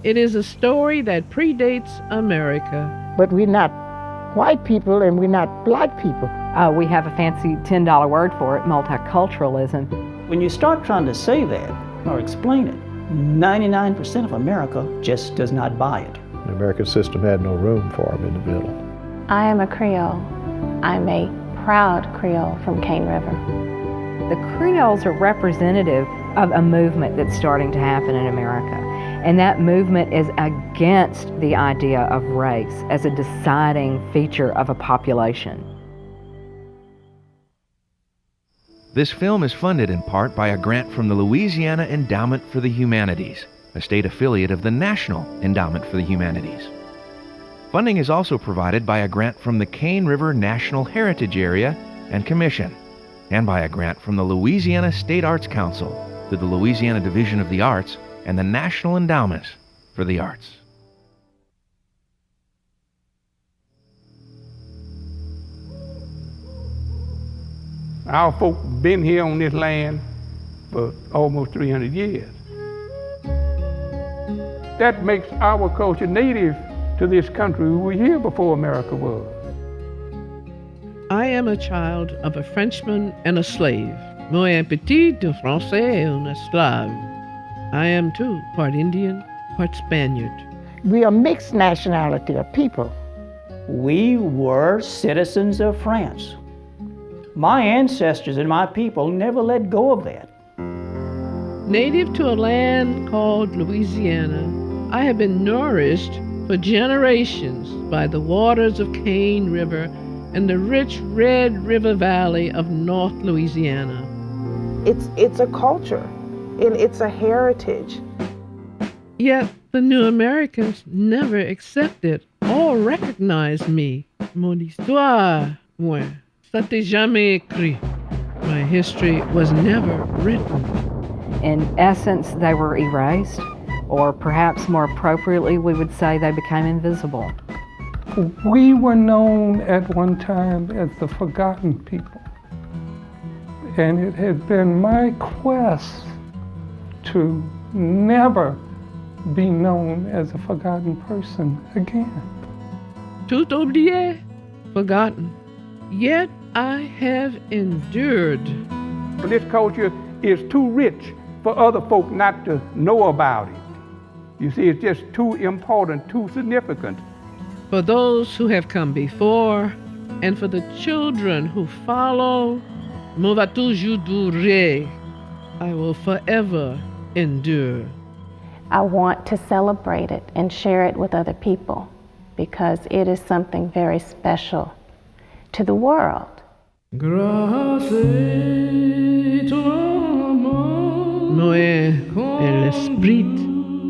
It is a story that predates America. But we're not white people and we're not black people. We have a fancy $10 word for it, multiculturalism. When you start trying to say that or explain it, 99% of America just does not buy it. The American system had no room for them in the middle. I am a Creole. I'm a proud Creole from Cane River. The Creoles are representative of a movement that's starting to happen in America. And that movement is against the idea of race as a deciding feature of a population. This film is funded in part by a grant from the Louisiana Endowment for the Humanities, a state affiliate of the National Endowment for the Humanities. Funding is also provided by a grant from the Cane River National Heritage Area and Commission, and by a grant from the Louisiana State Arts Council through the Louisiana Division of the Arts and the National Endowment for the Arts. Our folk been here on this land for almost 300 years. That makes our culture native to this country. We were here before America was. I am a child of a Frenchman and a slave. Moi un petit de Français et un esclave. I am too part Indian, part Spaniard. We are mixed nationality of people. We were citizens of France. My ancestors and my people never let go of that. Native to a land called Louisiana, I have been nourished for generations by the waters of Cane River and the rich Red River Valley of North Louisiana. It's a culture, and it's a heritage. Yet the new Americans never accepted or recognized me. Mon histoire, moi, ça t'est jamais écrit. My history was never written. In essence, they were erased, or perhaps more appropriately, we would say they became invisible. We were known at one time as the forgotten people. And it has been my quest to never be known as a forgotten person again. Tout oublié, forgotten. Yet I have endured. This culture is too rich for other folk not to know about it. You see, it's just too important, too significant. For those who have come before, and for the children who follow, Mon va toujours durer. I will forever endure. I want to celebrate it and share it with other people because it is something very special to the world. Grâce à toi, moi est l'esprit.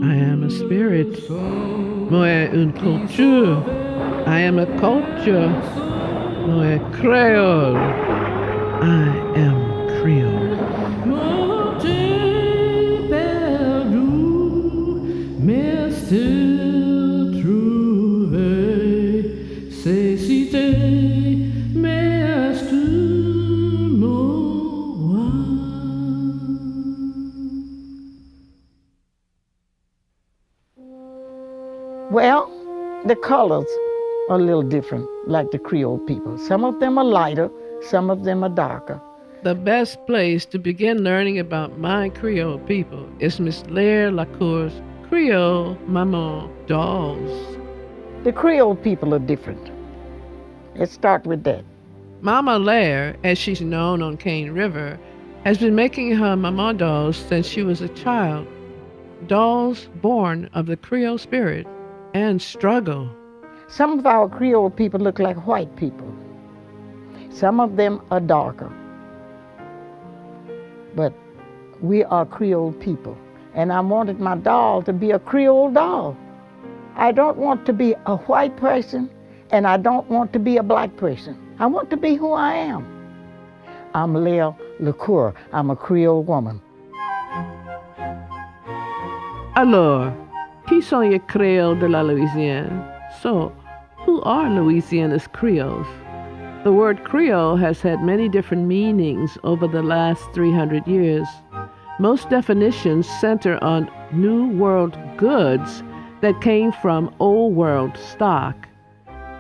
I am a spirit. Moi une culture. I am a culture. Moi Creole. I am Creole. Mais still trouver ces cités, mais tu m'envoies. Well, the colors are a little different, like the Creole people. Some of them are lighter, some of them are darker. The best place to begin learning about my Creole people is Miss Lair Lacour's Creole Maman dolls. The Creole people are different. Let's start with that. Mama Lair, as she's known on Cane River, has been making her Maman dolls since she was a child. Dolls born of the Creole spirit and struggle. Some of our Creole people look like white people. Some of them are darker. But we are Creole people. And I wanted my doll to be a Creole doll. I don't want to be a white person, and I don't want to be a black person. I want to be who I am. I'm Lair Lacour. I'm a Creole woman. Alors, qui sont les Créoles de la Louisiane? So, who are Louisiana's Creoles? The word Creole has had many different meanings over the last 300 years. Most definitions center on New World goods that came from Old World stock.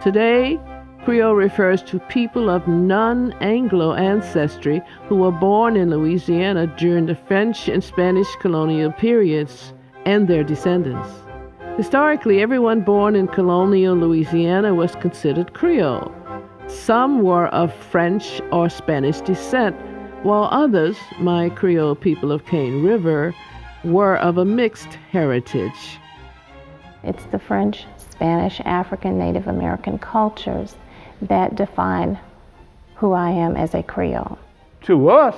Today, Creole refers to people of non-Anglo ancestry who were born in Louisiana during the French and Spanish colonial periods and their descendants. Historically, everyone born in colonial Louisiana was considered Creole. Some were of French or Spanish descent, while others, my Creole people of Cane River, were of a mixed heritage. It's the French, Spanish, African, Native American cultures that define who I am as a Creole. To us,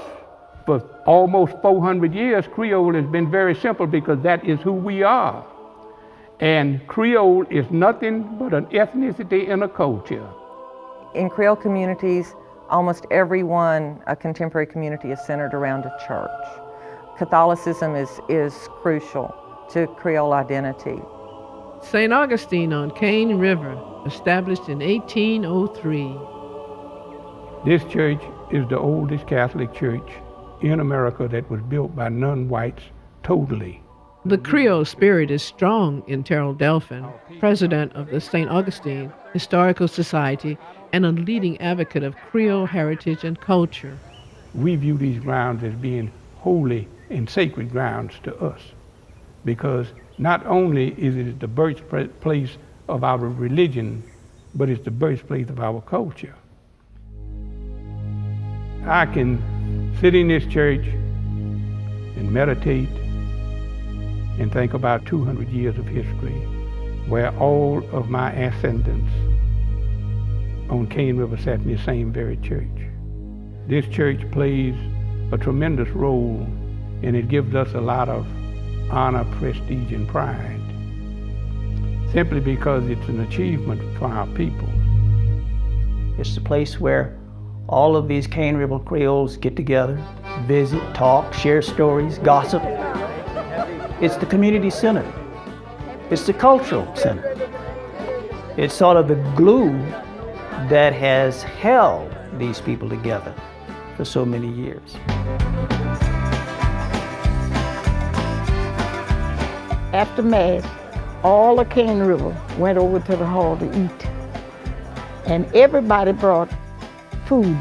for almost 400 years, Creole has been very simple because that is who we are. And Creole is nothing but an ethnicity and a culture. In Creole communities, almost everyone, a contemporary community, is centered around a church. Catholicism is crucial to Creole identity. St. Augustine on Cane River, established in 1803. This church is the oldest Catholic church in America that was built by non-whites totally. The Creole spirit is strong in Terrell Delphin, president of the St. Augustine Historical Society and a leading advocate of Creole heritage and culture. We view these grounds as being holy and sacred grounds to us because not only is it the birthplace of our religion, but it's the birthplace of our culture. I can sit in this church and meditate and think about 200 years of history where all of my ascendants on Cane River sat in the same very church. This church plays a tremendous role and it gives us a lot of honor, prestige, and pride, simply because it's an achievement for our people. It's the place where all of these Cane River Creoles get together, visit, talk, share stories, gossip. It's the community center. It's the cultural center. It's sort of the glue that has held these people together for so many years. After Mass, all of Cane River went over to the hall to eat. And everybody brought food.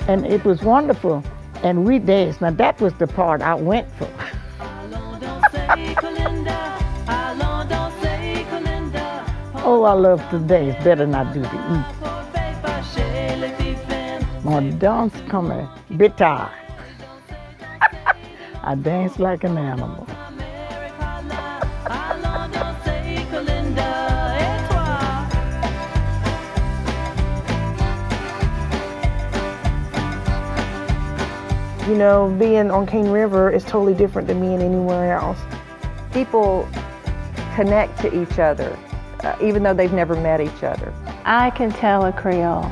And it was wonderful. And we danced. Now that was the part I went for. Oh, I love to dance better than I do to eat. My dance come bitter. I dance like an animal. You know, being on Cane River is totally different than being anywhere else. People connect to each other, even though they've never met each other. I can tell a Creole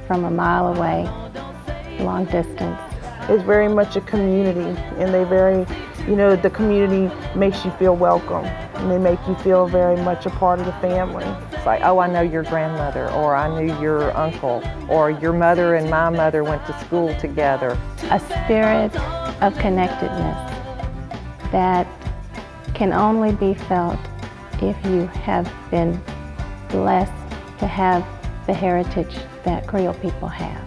from a mile away, long distance. It's very much a community, and the community makes you feel welcome, and they make you feel very much a part of the family. It's like, oh, I know your grandmother, or I knew your uncle, or your mother and my mother went to school together. A spirit of connectedness that can only be felt if you have been blessed to have the heritage that Creole people have.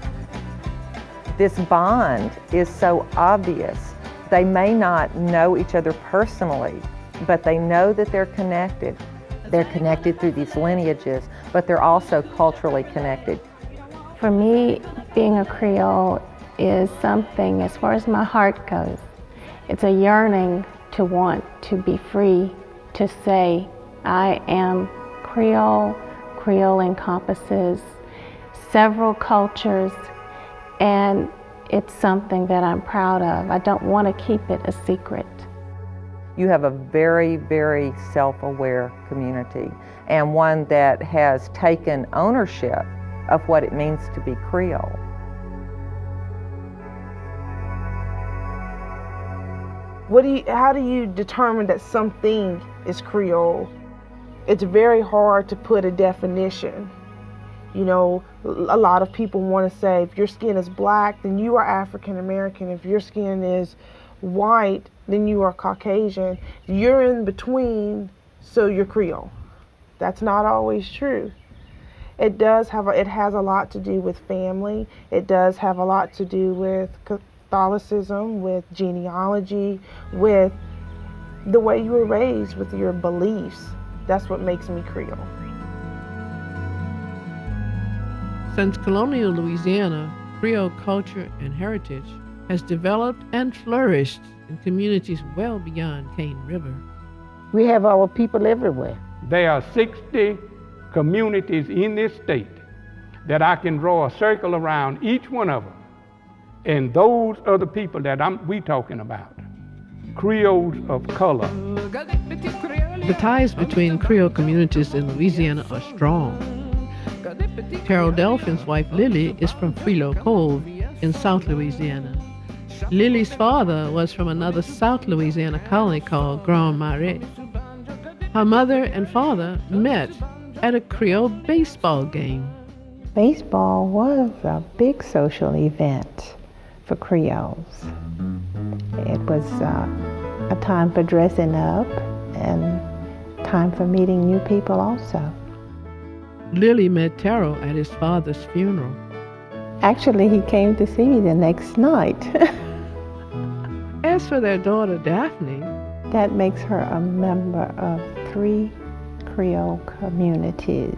This bond is so obvious. They may not know each other personally, but they know that they're connected. They're connected through these lineages, but they're also culturally connected. For me, being a Creole is something, as far as my heart goes, it's a yearning to want to be free to say, I am Creole. Creole encompasses several cultures, and it's something that I'm proud of. I don't want to keep it a secret. You have a very, very self-aware community, and one that has taken ownership of what it means to be Creole. How do you determine that something is Creole? It's very hard to put a definition. You know, a lot of people want to say if your skin is black, then you are African American. If your skin is white, then you are Caucasian. You're in between, so you're Creole. That's not always true. It has a lot to do with family. It does have a lot to do with Catholicism, with genealogy, with the way you were raised, with your beliefs. That's what makes me Creole. Since colonial Louisiana, Creole culture and heritage has developed and flourished in communities well beyond Cane River. We have our people everywhere. There are 60 communities in this state that I can draw a circle around each one of them. And those are the people that we talking about. Creoles of color. The ties between Creole communities in Louisiana are strong. Carol Delphin's wife Lily is from Filo Cove in South Louisiana. Lily's father was from another South Louisiana colony called Grand Marais. Her mother and father met at a Creole baseball game. Baseball was a big social event for Creoles. It was a time for dressing up and time for meeting new people also. Lily met Terrell at his father's funeral. Actually, he came to see me the next night. As for their daughter Daphne, that makes her a member of 3 Creole communities.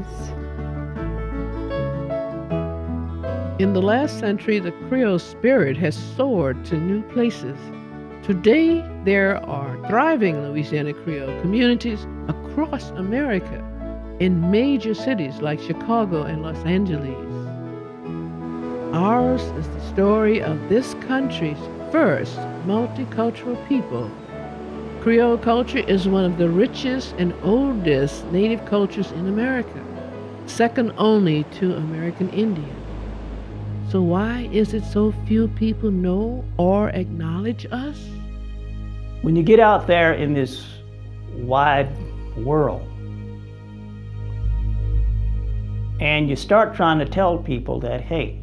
In the last century, the Creole spirit has soared to new places. Today, there are thriving Louisiana Creole communities across America in major cities like Chicago and Los Angeles. Ours is the story of this country's first multicultural people. Creole culture is one of the richest and oldest native cultures in America, second only to American Indian. So why is it so few people know or acknowledge us? When you get out there in this wide world and you start trying to tell people that, hey,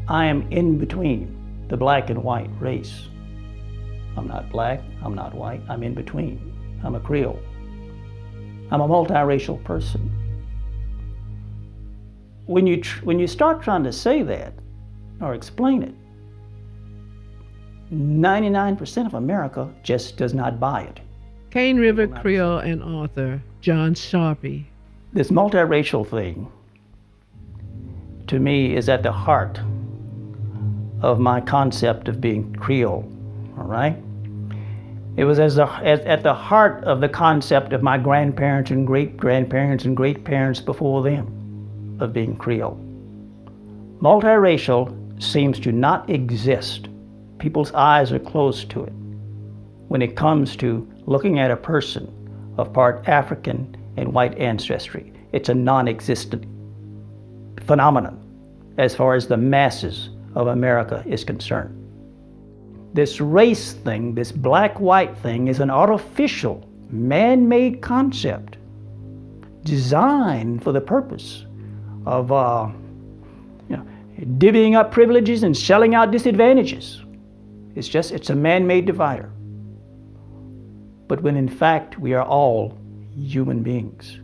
I am in between the black and white race. I'm not black, I'm not white, I'm in between. I'm a Creole. I'm a multiracial person. When you start trying to say that or explain it, 99% of America just does not buy it. Cane River Creole and author John Sharpie. This multiracial thing, to me, is at the heart of my concept of being Creole, all right? It was at the heart of the concept of my grandparents and great-grandparents and great-parents before them of being Creole. Multiracial seems to not exist. People's eyes are closed to it when it comes to looking at a person of part African and white ancestry. It's a non-existent phenomenon as far as the masses of America is concerned. This race thing, this black-white thing, is an artificial, man-made concept designed for the purpose of divvying up privileges and selling out disadvantages. It's a man-made divider. But when in fact we are all human beings.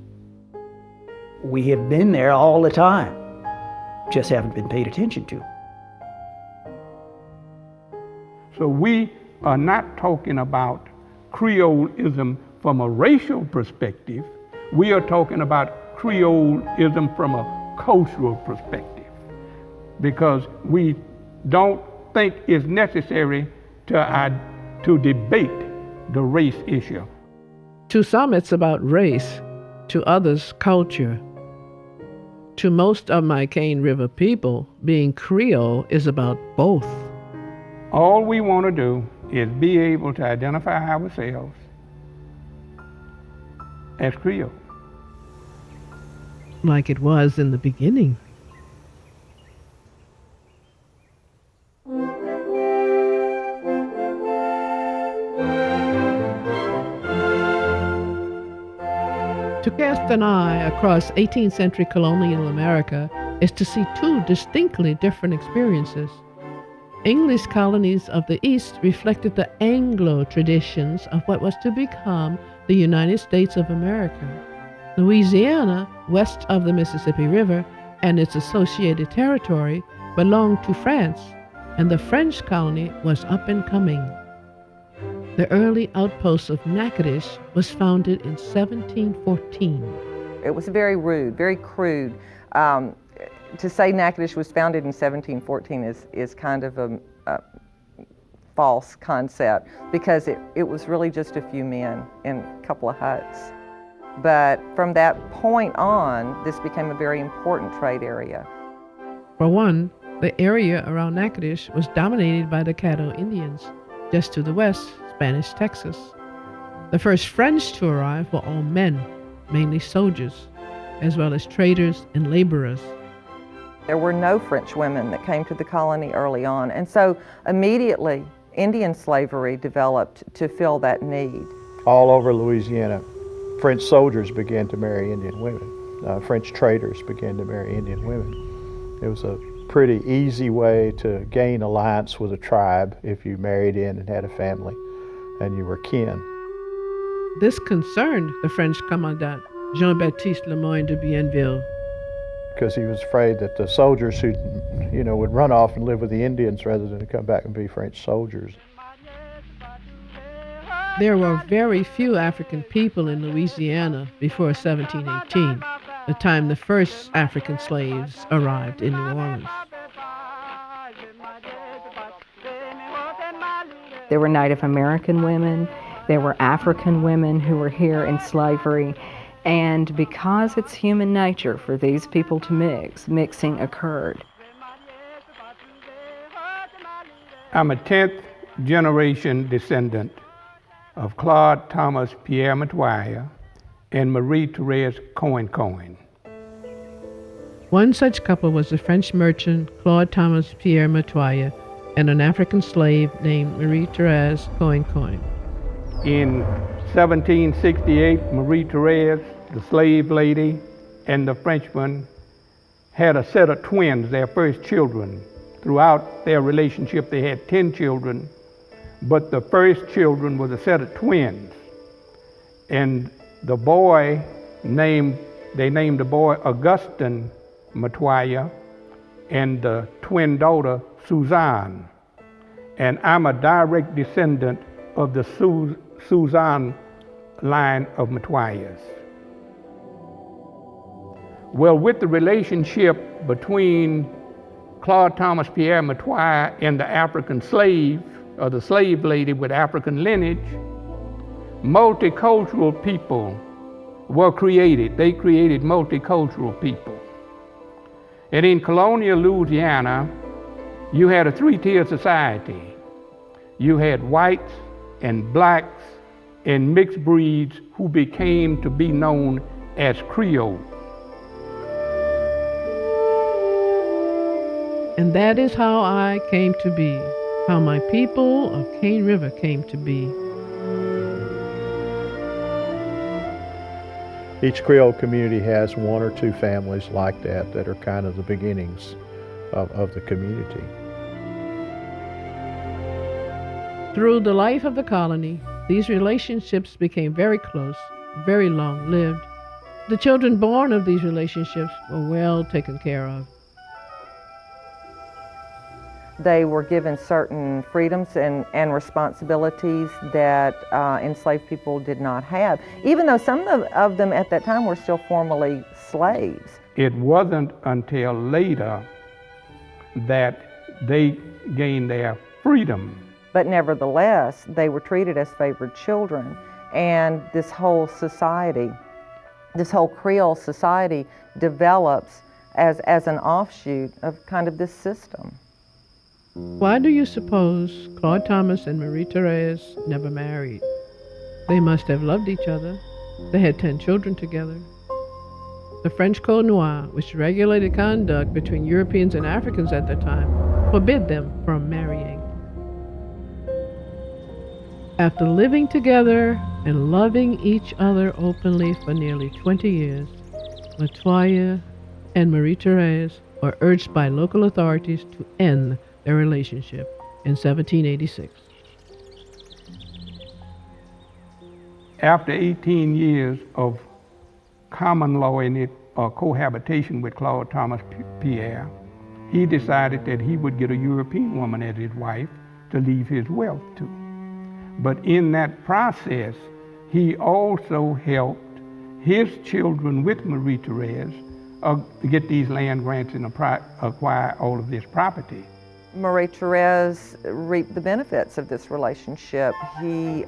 We have been there all the time, just haven't been paid attention to. So we are not talking about Creolism from a racial perspective. We are talking about Creolism from a cultural perspective, because we don't think it's necessary to debate the race issue. To some, it's about race. To others, culture. To most of my Cane River people, being Creole is about both. All we want to do is be able to identify ourselves as Creole. Like it was in the beginning. To cast an eye across 18th century colonial America is to see 2 distinctly different experiences. English colonies of the East reflected the Anglo traditions of what was to become the United States of America. Louisiana, west of the Mississippi River, and its associated territory belonged to France, and the French colony was up and coming. The early outpost of Natchitoches was founded in 1714. It was very rude, very crude. To say Natchitoches was founded in 1714 is kind of a false concept, because it was really just a few men in a couple of huts. But from that point on, this became a very important trade area. For one, the area around Natchitoches was dominated by the Caddo Indians. Just to the west, Spanish Texas. The first French to arrive were all men, mainly soldiers, as well as traders and laborers. There were no French women that came to the colony early on, and so immediately Indian slavery developed to fill that need. All over Louisiana, French soldiers began to marry Indian women. French traders began to marry Indian women. It was a pretty easy way to gain alliance with a tribe if you married in and had a family and you were kin. This concerned the French commandant, Jean-Baptiste Lemoyne de Bienville, because he was afraid that the soldiers who, would run off and live with the Indians rather than come back and be French soldiers. There were very few African people in Louisiana before 1718, the time the first African slaves arrived in New Orleans. There were Native American women, there were African women who were here in slavery, and because it's human nature for these people to mix, mixing occurred. I'm a 10th generation descendant of Claude Thomas Pierre Matoya and Marie Therese Cohen. One such couple was the French merchant Claude Thomas Pierre Matoya and an African slave named Marie Therese Cohen. In 1768, Marie Therese, the slave lady, and the Frenchman had a set of twins, their first children. Throughout their relationship, they had 10 children, but the first children was a set of twins. And the boy they named the boy Augustin Matoya, and the twin daughter Suzanne. And I'm a direct descendant of the Suzanne line of Matoyas. Well, with the relationship between Claude Thomas Pierre Matoya and the African slave, or the slave lady with African lineage, multicultural people were created. They created multicultural people. And in Colonial Louisiana, you had a three-tier society. You had whites and blacks and mixed breeds who became to be known as Creoles. And that is how I came to be, how my people of Cane River came to be. Each Creole community has one or two families like that are kind of the beginnings of the community. Through the life of the colony, these relationships became very close, very long-lived. The children born of these relationships were well taken care of. They were given certain freedoms and responsibilities that enslaved people did not have, even though some of them at that time were still formally slaves. It wasn't until later that they gained their freedom. But nevertheless, they were treated as favored children. And this whole society, this whole Creole society develops as an offshoot of kind of this system. Why do you suppose Claude Thomas and Marie Therese never married? They must have loved each other. They had 10 children together. The French Code Noir, which regulated conduct between Europeans and Africans at the time, forbid them from marrying. After living together and loving each other openly for nearly 20 years, Matoya and Marie Therese were urged by local authorities to end a relationship in 1786. After 18 years of common law in it, cohabitation with Claude Thomas Pierre, he decided that he would get a European woman as his wife to leave his wealth to. But in that process, he also helped his children with Marie Therese get these land grants and acquire all of this property. Marie Therese reaped the benefits of this relationship. He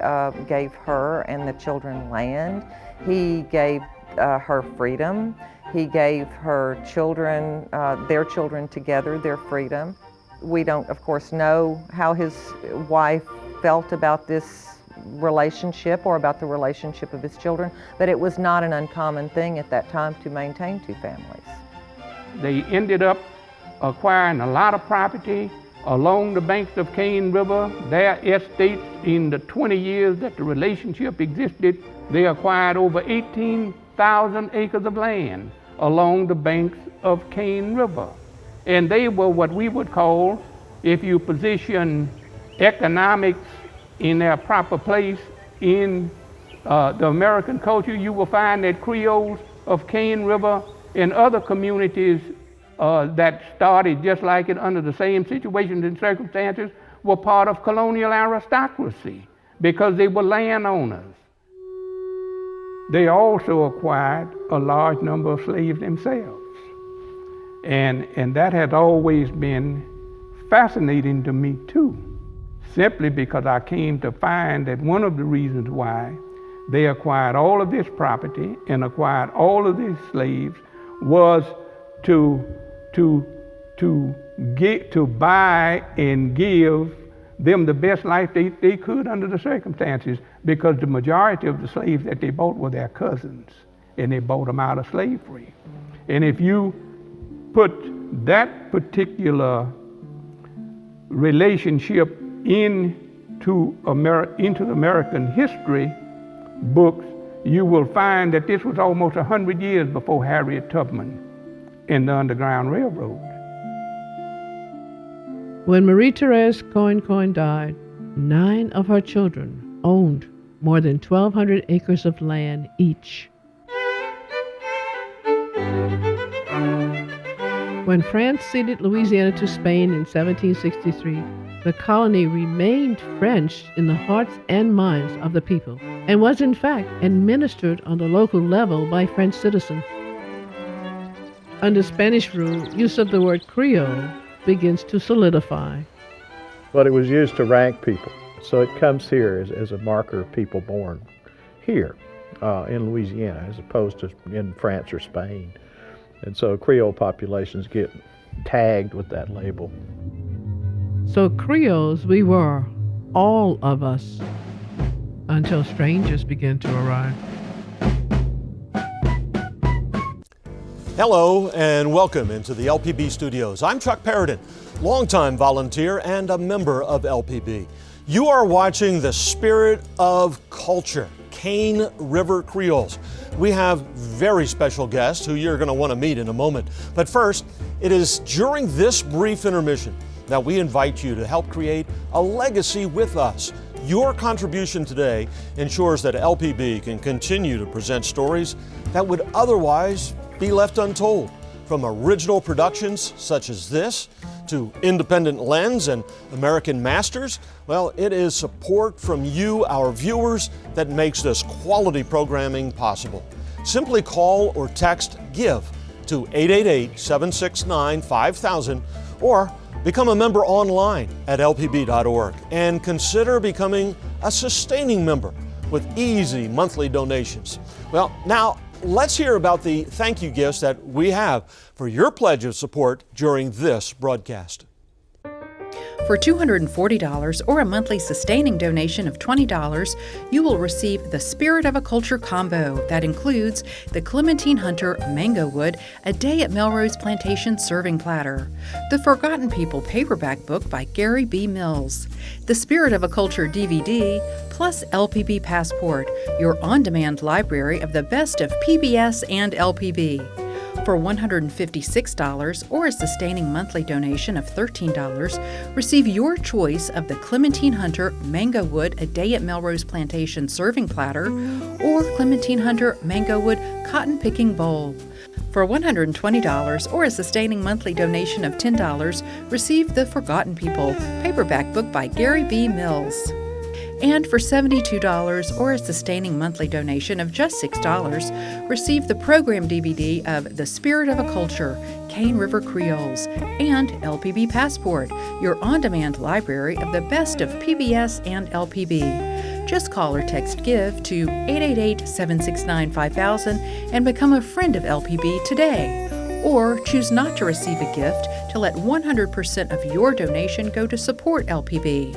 gave her and the children land. He gave her freedom. He gave her children, their children together, their freedom. We don't, of course, know how his wife felt about this relationship or about the relationship of his children, but it was not an uncommon thing at that time to maintain two families. They ended up acquiring a lot of property along the banks of Cane River. Their estates, in the 20 years that the relationship existed, they acquired over 18,000 acres of land along the banks of Cane River. And they were what we would call, if you position economics in their proper place in the American culture, you will find that Creoles of Cane River and other communities that started just like it under the same situations and circumstances were part of colonial aristocracy because they were landowners. They also acquired a large number of slaves themselves. And that has always been fascinating to me too, simply because I came to find that one of the reasons why they acquired all of this property and acquired all of these slaves was to buy and give them the best life they could under the circumstances, because the majority of the slaves that they bought were their cousins, and they bought them out of slavery. And if you put that particular relationship into the American history books, you will find that this was almost 100 years before Harriet Tubman and the Underground Railroad. When Marie Therese Coin died, 9 of her children owned more than 1,200 acres of land each. When France ceded Louisiana to Spain in 1763, the colony remained French in the hearts and minds of the people, and was in fact administered on the local level by French citizens. Under Spanish rule, use of the word Creole begins to solidify. But it was used to rank people, so it comes here as a marker of people born here in Louisiana, as opposed to in France or Spain. And so Creole populations get tagged with that label. So Creoles we were, all of us, until strangers began to arrive. Hello and welcome into the LPB studios. I'm Chuck Paradin, longtime volunteer and a member of LPB. You are watching the Spirit of Culture, Cane River Creoles. We have very special guests who you're going to want to meet in a moment. But first, it is during this brief intermission that we invite you to help create a legacy with us. Your contribution today ensures that LPB can continue to present stories that would otherwise be left untold. From original productions such as this to Independent Lens and American Masters, well, it is support from you, our viewers, that makes this quality programming possible. Simply call or text GIVE to 888-769-5000 or become a member online at lpb.org and consider becoming a sustaining member with easy monthly donations. Well, now let's hear about the thank you gifts that we have for your pledge of support during this broadcast. For $240 or a monthly sustaining donation of $20, you will receive the Spirit of a Culture combo that includes the Clementine Hunter Mango Wood, A Day at Melrose Plantation serving platter, the Forgotten People paperback book by Gary B. Mills, the Spirit of a Culture DVD, plus LPB Passport, your on-demand library of the best of PBS and LPB. For $156 or a sustaining monthly donation of $13, receive your choice of the Clementine Hunter Mango Wood A Day at Melrose Plantation serving platter or Clementine Hunter Mango Wood Cotton Picking Bowl. For $120 or a sustaining monthly donation of $10, receive The Forgotten People paperback book by Gary B. Mills. And for $72 or a sustaining monthly donation of just $6, receive the program DVD of The Spirit of a Culture, Cane River Creoles, and LPB Passport, your on-demand library of the best of PBS and LPB. Just call or text GIVE to 888-769-5000 and become a friend of LPB today. Or choose not to receive a gift to let 100% of your donation go to support LPB.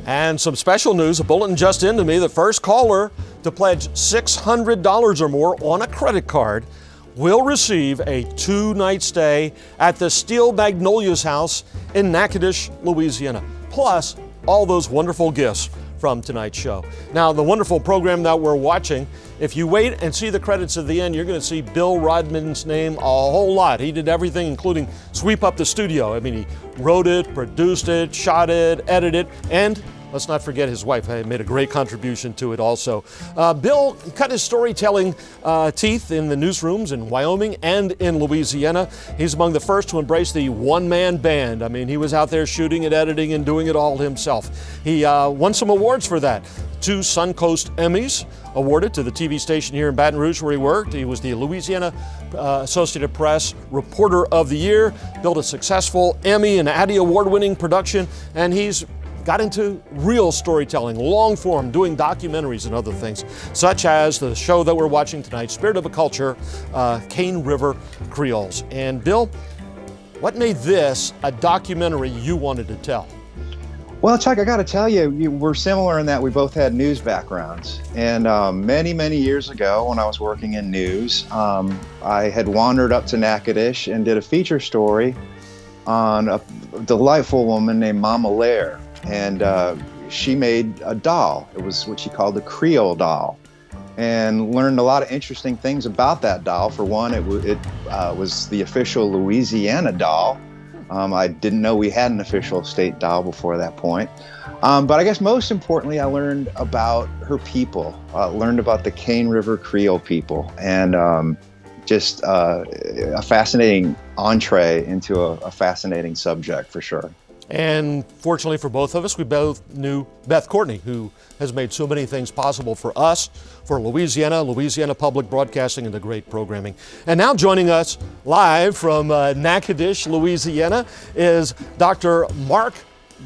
And some special news, a bulletin just into me, the first caller to pledge $600 or more on a credit card will receive a 2-night stay at the Steel Magnolias House in Natchitoches, Louisiana, plus all those wonderful gifts from tonight's show. Now, the wonderful program that we're watching, if you wait and see the credits at the end, you're going to see Bill Rodman's name a whole lot. He did everything, including sweep up the studio. I mean, he wrote it, produced it, shot it, edited, and let's not forget his wife made a great contribution to it also. Bill cut his storytelling teeth in the newsrooms in Wyoming and in Louisiana. He's among the first to embrace the one-man band. I mean, he was out there shooting and editing and doing it all himself. He won some awards for that. 2 Suncoast Emmys awarded to the TV station here in Baton Rouge where he worked. He was the Louisiana Associated Press Reporter of the Year, built a successful Emmy and Addy award-winning production, and he's got into real storytelling, long form, doing documentaries and other things, such as the show that we're watching tonight, Spirit of a Culture, Cane River Creoles. And Bill, what made this a documentary you wanted to tell? Well, Chuck, I got to tell you, we're similar in that we both had news backgrounds. And many, many years ago when I was working in news, I had wandered up to Natchitoches and did a feature story on a delightful woman named Mama Lair. And she made a doll. It was what she called the Creole doll, and learned a lot of interesting things about that doll. For one, it was the official Louisiana doll. I didn't know we had an official state doll before that point. But I guess most importantly, I learned about her people, learned about the Cane River Creole people, and just a fascinating entree into a fascinating subject for sure. And fortunately for both of us, we both knew Beth Courtney, who has made so many things possible for us, for Louisiana Public Broadcasting, and the great programming. And now joining us live from Natchitoches, Louisiana, is Dr. Mark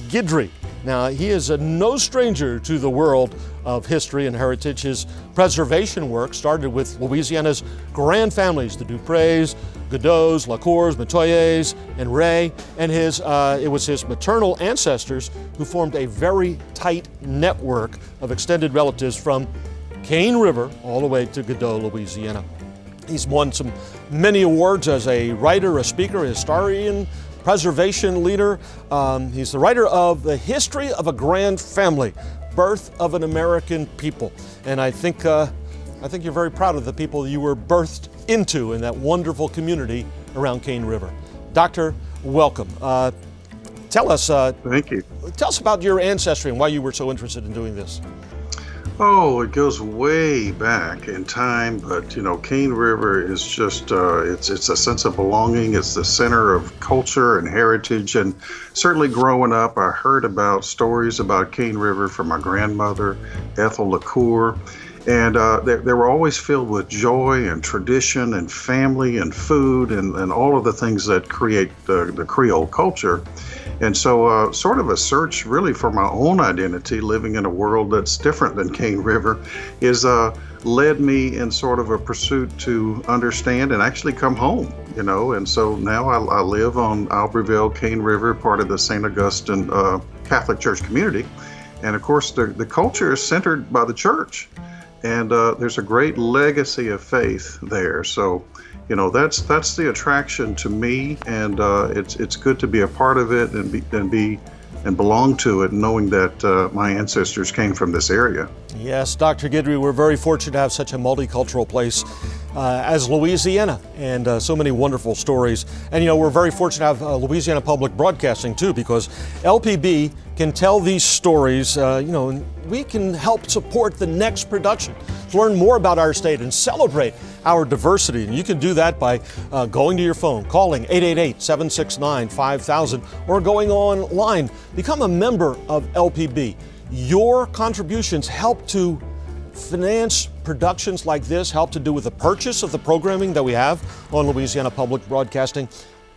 Guidry. Now, he is no stranger to the world of history and heritage. His preservation work started with Louisiana's grand families, the Duprés, Godot's, Lacours, Matoyas, and Ray, and it was his maternal ancestors who formed a very tight network of extended relatives from Cane River all the way to Godot, Louisiana. He's won many awards as a writer, a speaker, a historian, preservation leader. He's the writer of The History of a Grand Family, Birth of an American People. And I think you're very proud of the people you were birthed into in that wonderful community around Cane River. Doctor, welcome. Tell us. Thank you. Tell us about your ancestry and why you were so interested in doing this. Oh, it goes way back in time, but Cane River is just, it's a sense of belonging. It's the center of culture and heritage. And certainly growing up, I heard about stories about Cane River from my grandmother, Ethel Lacour. And they were always filled with joy and tradition and family and food and all of the things that create the Creole culture. And so sort of a search really for my own identity, living in a world that's different than Cane River, is led me in sort of a pursuit to understand and actually come home, And so now I live on Albertville, Cane River, part of the St. Augustine Catholic Church community. And of course, the culture is centered by the church. And there's a great legacy of faith there. So, that's the attraction to me, and it's good to be a part of it and belong to it, knowing that my ancestors came from this area. Yes, Dr. Guidry, we're very fortunate to have such a multicultural place as Louisiana, and so many wonderful stories. And we're very fortunate to have Louisiana Public Broadcasting too, because LPB can tell these stories, and we can help support the next production, to learn more about our state and celebrate our diversity. And you can do that by going to your phone, calling 888-769-5000, or going online. Become a member of LPB. Your contributions help to finance productions like this, help to do with the purchase of the programming that we have on Louisiana Public Broadcasting.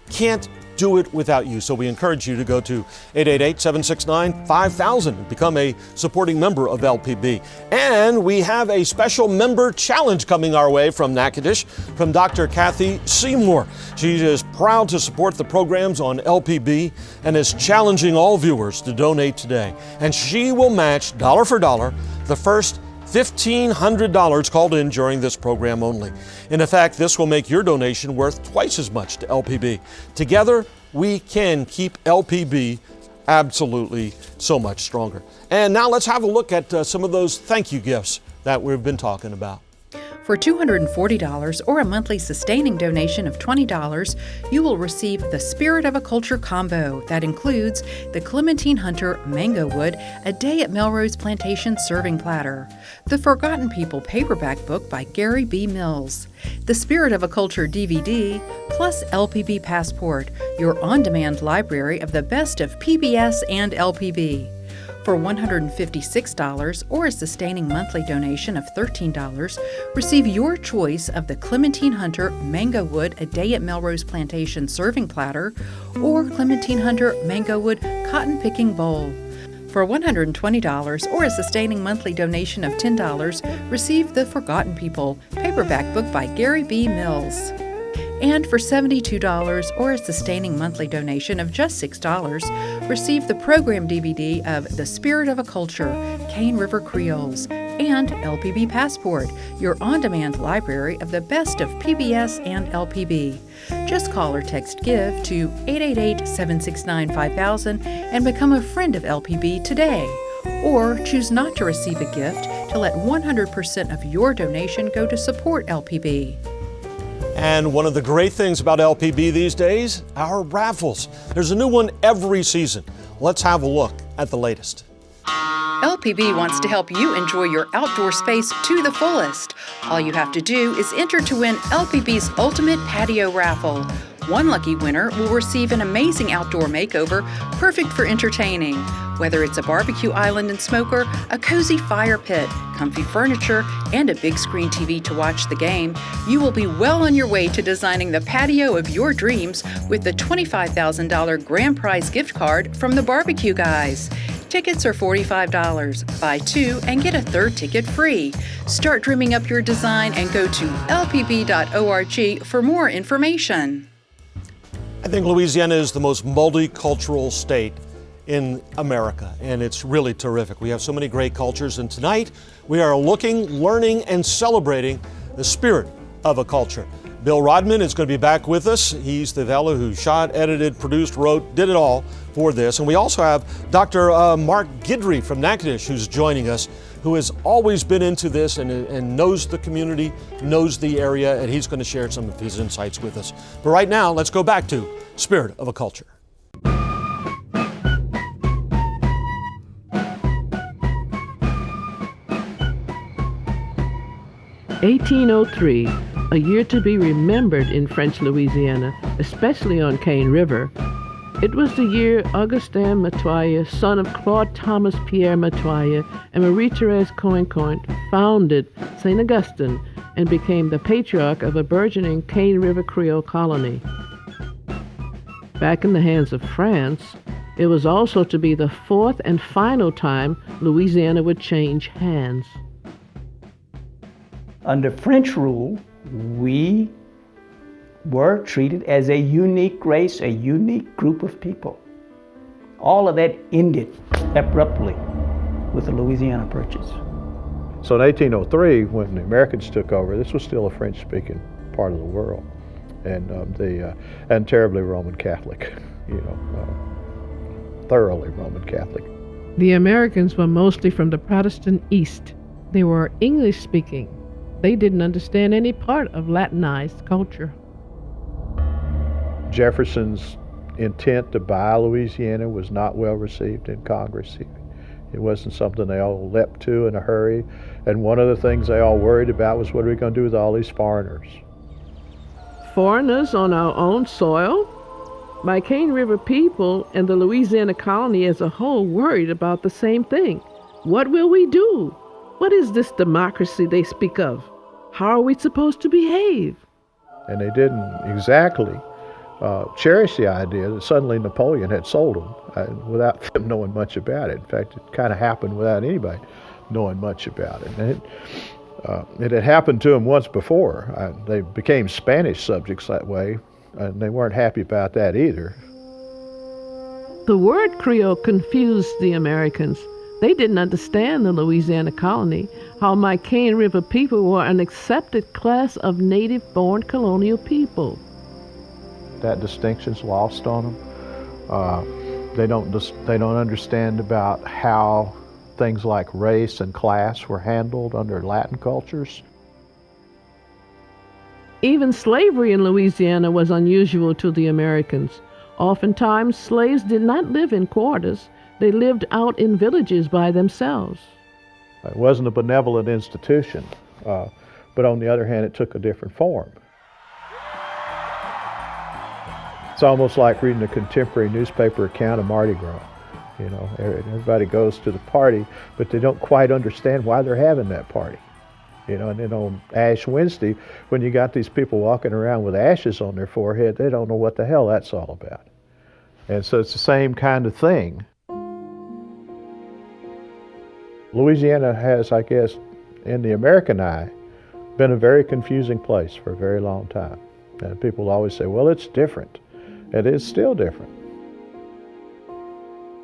Can't do it without you. So we encourage you to go to 888-769-5000 and become a supporting member of LPB. And we have a special member challenge coming our way from Natchitoches from Dr. Kathy Seymour. She is proud to support the programs on LPB and is challenging all viewers to donate today. And she will match dollar for dollar the first $1,500 called in during this program only. In effect, this will make your donation worth twice as much to LPB. Together, we can keep LPB absolutely so much stronger. And now let's have a look at some of those thank you gifts that we've been talking about. For $240 or a monthly sustaining donation of $20, you will receive the Spirit of a Culture combo that includes the Clementine Hunter Mango Wood, A Day at Melrose Plantation serving platter, the Forgotten People paperback book by Gary B. Mills, the Spirit of a Culture DVD, plus LPB Passport, your on-demand library of the best of PBS and LPB. For $156 or a sustaining monthly donation of $13, receive your choice of the Clementine Hunter Mango Wood A Day at Melrose Plantation serving platter or Clementine Hunter Mango Wood Cotton Picking Bowl. For $120 or a sustaining monthly donation of $10, receive the Forgotten People paperback book by Gary B. Mills. And for $72 or a sustaining monthly donation of just $6, receive the program DVD of The Spirit of a Culture, Cane River Creoles, and LPB Passport, your on-demand library of the best of PBS and LPB. Just call or text GIVE to 888-769-5000 and become a friend of LPB today. Or choose not to receive a gift to let 100% of your donation go to support LPB. And one of the great things about LPB these days, our raffles. There's a new one every season. Let's have a look at the latest. LPB wants to help you enjoy your outdoor space to the fullest. All you have to do is enter to win LPB's Ultimate Patio Raffle. One lucky winner will receive an amazing outdoor makeover, perfect for entertaining. Whether it's a barbecue island and smoker, a cozy fire pit, comfy furniture, and a big screen TV to watch the game, you will be well on your way to designing the patio of your dreams with the $25,000 grand prize gift card from the Barbecue Guys. Tickets are $45. Buy two and get a third ticket free. Start dreaming up your design and go to lpb.org for more information. I think Louisiana is the most multicultural state in America, and it's really terrific. We have so many great cultures, and tonight we are looking, learning, and celebrating the spirit of a culture. Bill Rodman is going to be back with us. He's the fellow who shot, edited, produced, wrote, did it all for this. And we also have Dr. Mark Guidry from Natchitoches who's joining us, who has always been into this and knows the community, knows the area, and he's going to share some of his insights with us. But right now, let's go back to Spirit of a Culture. 1803, a year to be remembered in French Louisiana, especially on Cane River. It was the year Augustin Matoya, son of Claude Thomas Pierre Matoya and Marie-Thérèse Coincoint, founded St. Augustine and became the patriarch of a burgeoning Cane River Creole colony. Back in the hands of France, it was also to be the fourth and final time Louisiana would change hands. Under French rule, we were treated as a unique race, a unique group of people. All of that ended abruptly with the Louisiana Purchase. So in 1803, when the Americans took over, this was still a French-speaking part of the world, and terribly Roman Catholic, thoroughly Roman Catholic. The Americans were mostly from the Protestant East. They were English-speaking, They didn't understand any part of Latinized culture. Jefferson's intent to buy Louisiana was not well received in Congress. It wasn't something they all leapt to in a hurry. And one of the things they all worried about was, what are we going to do with all these foreigners? Foreigners on our own soil? My Cane River people and the Louisiana colony as a whole worried about the same thing. What will we do? What is this democracy they speak of? How are we supposed to behave? And they didn't exactly cherish the idea that suddenly Napoleon had sold them without them knowing much about it. In fact, it kind of happened without anybody knowing much about it. And it had happened to them once before. They became Spanish subjects that way, and they weren't happy about that either. The word Creole confused the Americans. They didn't understand the Louisiana colony, how my Cane River people were an accepted class of native-born colonial people. That distinction's lost on them. They don't understand about how things like race and class were handled under Latin cultures. Even slavery in Louisiana was unusual to the Americans. Oftentimes, slaves did not live in quarters. They lived out in villages by themselves. It wasn't a benevolent institution, but on the other hand, it took a different form. It's almost like reading a contemporary newspaper account of Mardi Gras. You know, everybody goes to the party, but they don't quite understand why they're having that party. You know, and then on Ash Wednesday, when you got these people walking around with ashes on their forehead, they don't know what the hell that's all about. And so it's the same kind of thing. Louisiana has, I guess, in the American eye, been a very confusing place for a very long time. And people always say, well, it's different. It is still different.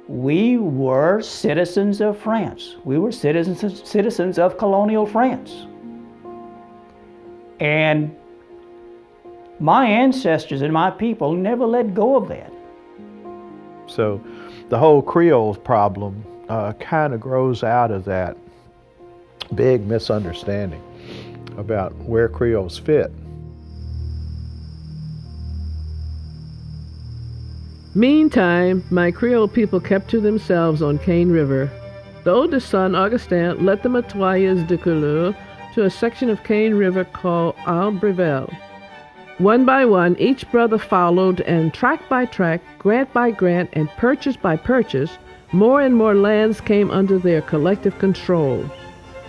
We were citizens of France. We were citizens of colonial France. And my ancestors and my people never let go of that. So the whole Creole problem kind of grows out of that big misunderstanding about where Creoles fit. Meantime, my Creole people kept to themselves on Cane River. The oldest son, Augustin, led the Matoyas de Couleur to a section of Cane River called Albrevel. One by one, each brother followed, and tract by tract, grant by grant, and purchase by purchase, more and more lands came under their collective control.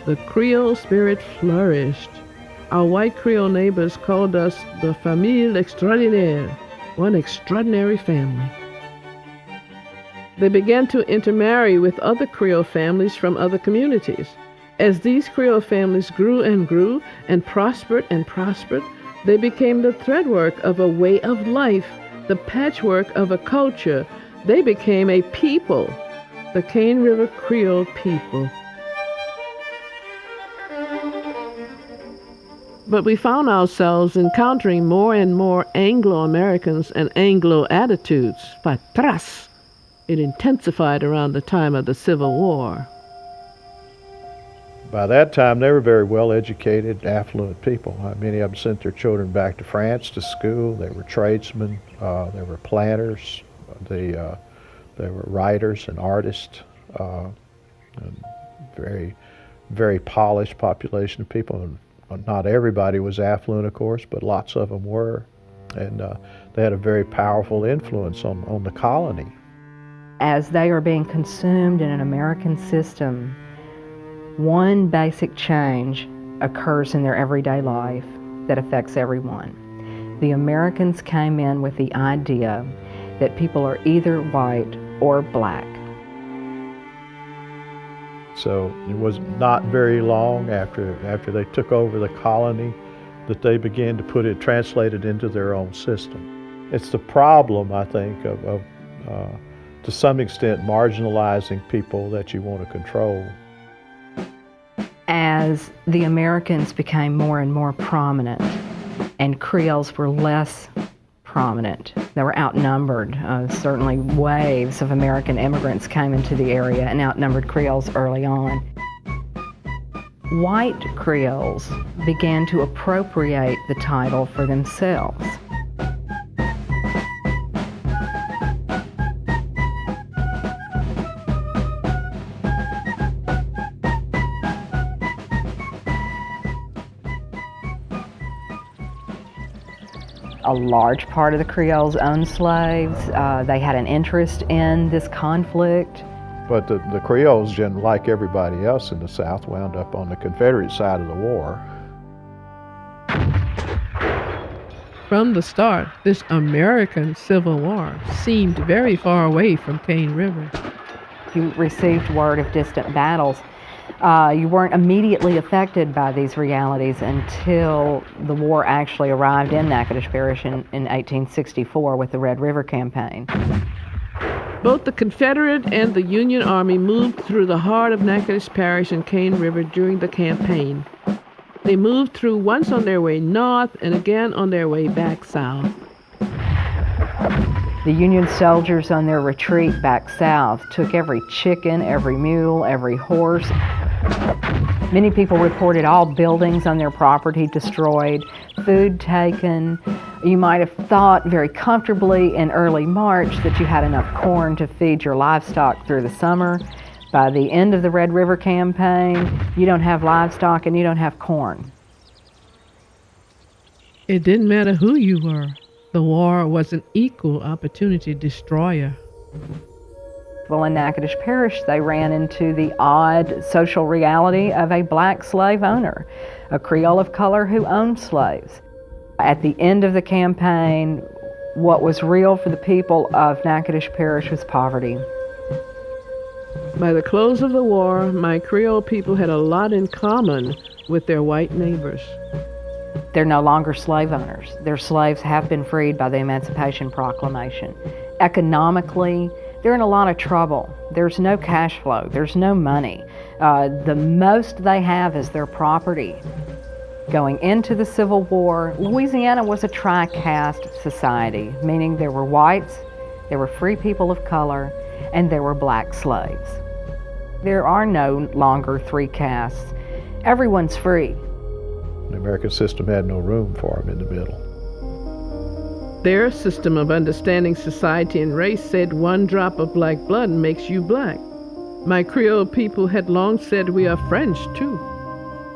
The Creole spirit flourished. Our white Creole neighbors called us the famille extraordinaire, one extraordinary family. They began to intermarry with other Creole families from other communities. As these Creole families grew and prospered, they became the threadwork of a way of life, the patchwork of a culture. They became a people, the Cane River Creole people. But we found ourselves encountering more and more Anglo-Americans and Anglo attitudes. Patras. It intensified around the time of the Civil War. By that time, they were very well-educated, affluent people. Many of them sent their children back to France to school. They were tradesmen, they were planters, they were writers and artists, and very, very polished population of people. And not everybody was affluent, of course, but lots of them were. And they had a very powerful influence on the colony. As they are being consumed in an American system, one basic change occurs in their everyday life that affects everyone. The Americans came in with the idea that people are either white or black. So it was not very long after they took over the colony that they began to put it, translate it into their own system. It's the problem, I think, of to some extent marginalizing people that you want to control. As the Americans became more and more prominent and Creoles were less prominent, they were outnumbered. Certainly waves of American immigrants came into the area and outnumbered Creoles early on. white Creoles began to appropriate the title for themselves. A large part of the Creoles owned slaves. They had an interest in this conflict. But the Creoles, like everybody else in the South, wound up on the Confederate side of the war. From the start, this American Civil War seemed very far away from Cane River. You received word of distant battles. You weren't immediately affected by these realities until the war actually arrived in Natchitoches Parish in 1864 with the Red River Campaign. Both the Confederate and the Union Army moved through the heart of Natchitoches Parish and Cane River during the campaign. They moved through once on their way north and again on their way back south. The Union soldiers on their retreat back south took every chicken, every mule, every horse. Many people reported all buildings on their property destroyed, food taken. You might have thought very comfortably in early March that you had enough corn to feed your livestock through the summer. By the end of the Red River Campaign, you don't have livestock and you don't have corn. It didn't matter who you were. The war was an equal opportunity destroyer. Well, in Natchitoches Parish, they ran into the odd social reality of a black slave owner, a Creole of color who owned slaves. At the end of the campaign, what was real for the people of Natchitoches Parish was poverty. By the close of the war, my Creole people had a lot in common with their white neighbors. They're no longer slave owners. Their slaves have been freed by the Emancipation Proclamation. Economically, they're in a lot of trouble. There's no cash flow. There's no money. The most they have is their property. Going into the Civil War, Louisiana was a tri-caste society, meaning there were whites, there were free people of color, and there were black slaves. There are no longer three castes. Everyone's free. The American system had no room for them in the middle. Their system of understanding society and race said one drop of black blood makes you black. My Creole people had long said we are French, too.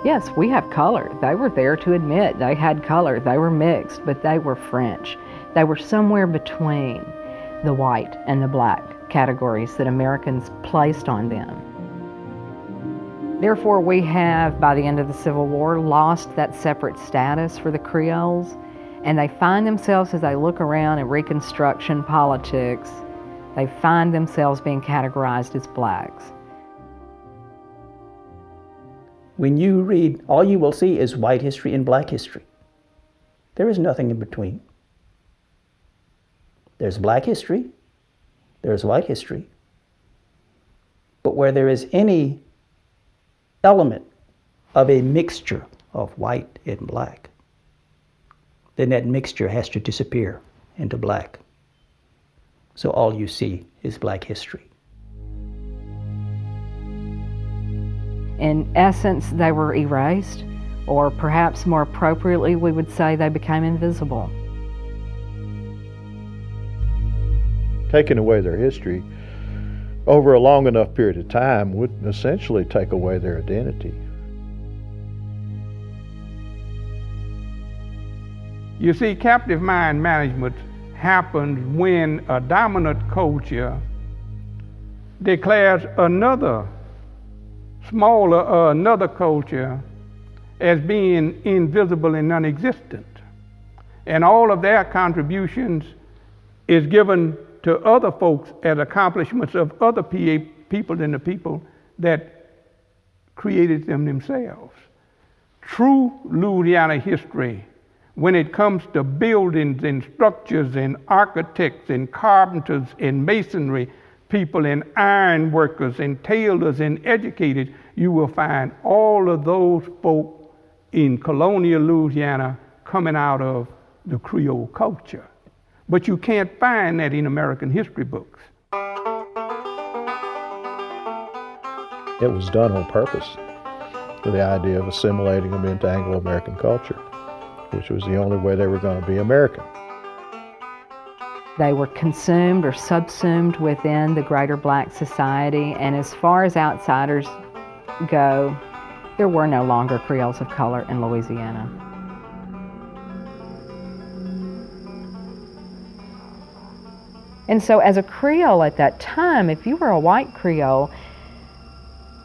Yes, we have color. They were there to admit they had color. They were mixed, but they were French. They were somewhere between the white and the black categories that Americans placed on them. Therefore, we have, by the end of the Civil War, lost that separate status for the Creoles, and they find themselves, as they look around in Reconstruction politics, they find themselves being categorized as blacks. When you read, all you will see is white history and black history. There is nothing in between. There's black history, there's white history, but where there is any element of a mixture of white and black, then that mixture has to disappear into black. So all you see is black history. In essence, they were erased, or perhaps more appropriately, we would say they became invisible. Taking away their history over a long enough period of time would essentially take away their identity. You see, captive mind management happens when a dominant culture declares another smaller or another culture as being invisible and non-existent. And all of their contributions is given to other folks as accomplishments of other people than the people that created them themselves. True Louisiana history, when it comes to buildings and structures and architects and carpenters and masonry, people and iron workers and tailors and educated, you will find all of those folk in colonial Louisiana coming out of the Creole culture. But you can't find that in American history books. It was done on purpose. for the idea of assimilating them into Anglo-American culture, which was the only way they were going to be American. They were consumed or subsumed within the greater black society, and as far as outsiders go, there were no longer Creoles of color in Louisiana. And so as a Creole at that time, if you were a white Creole,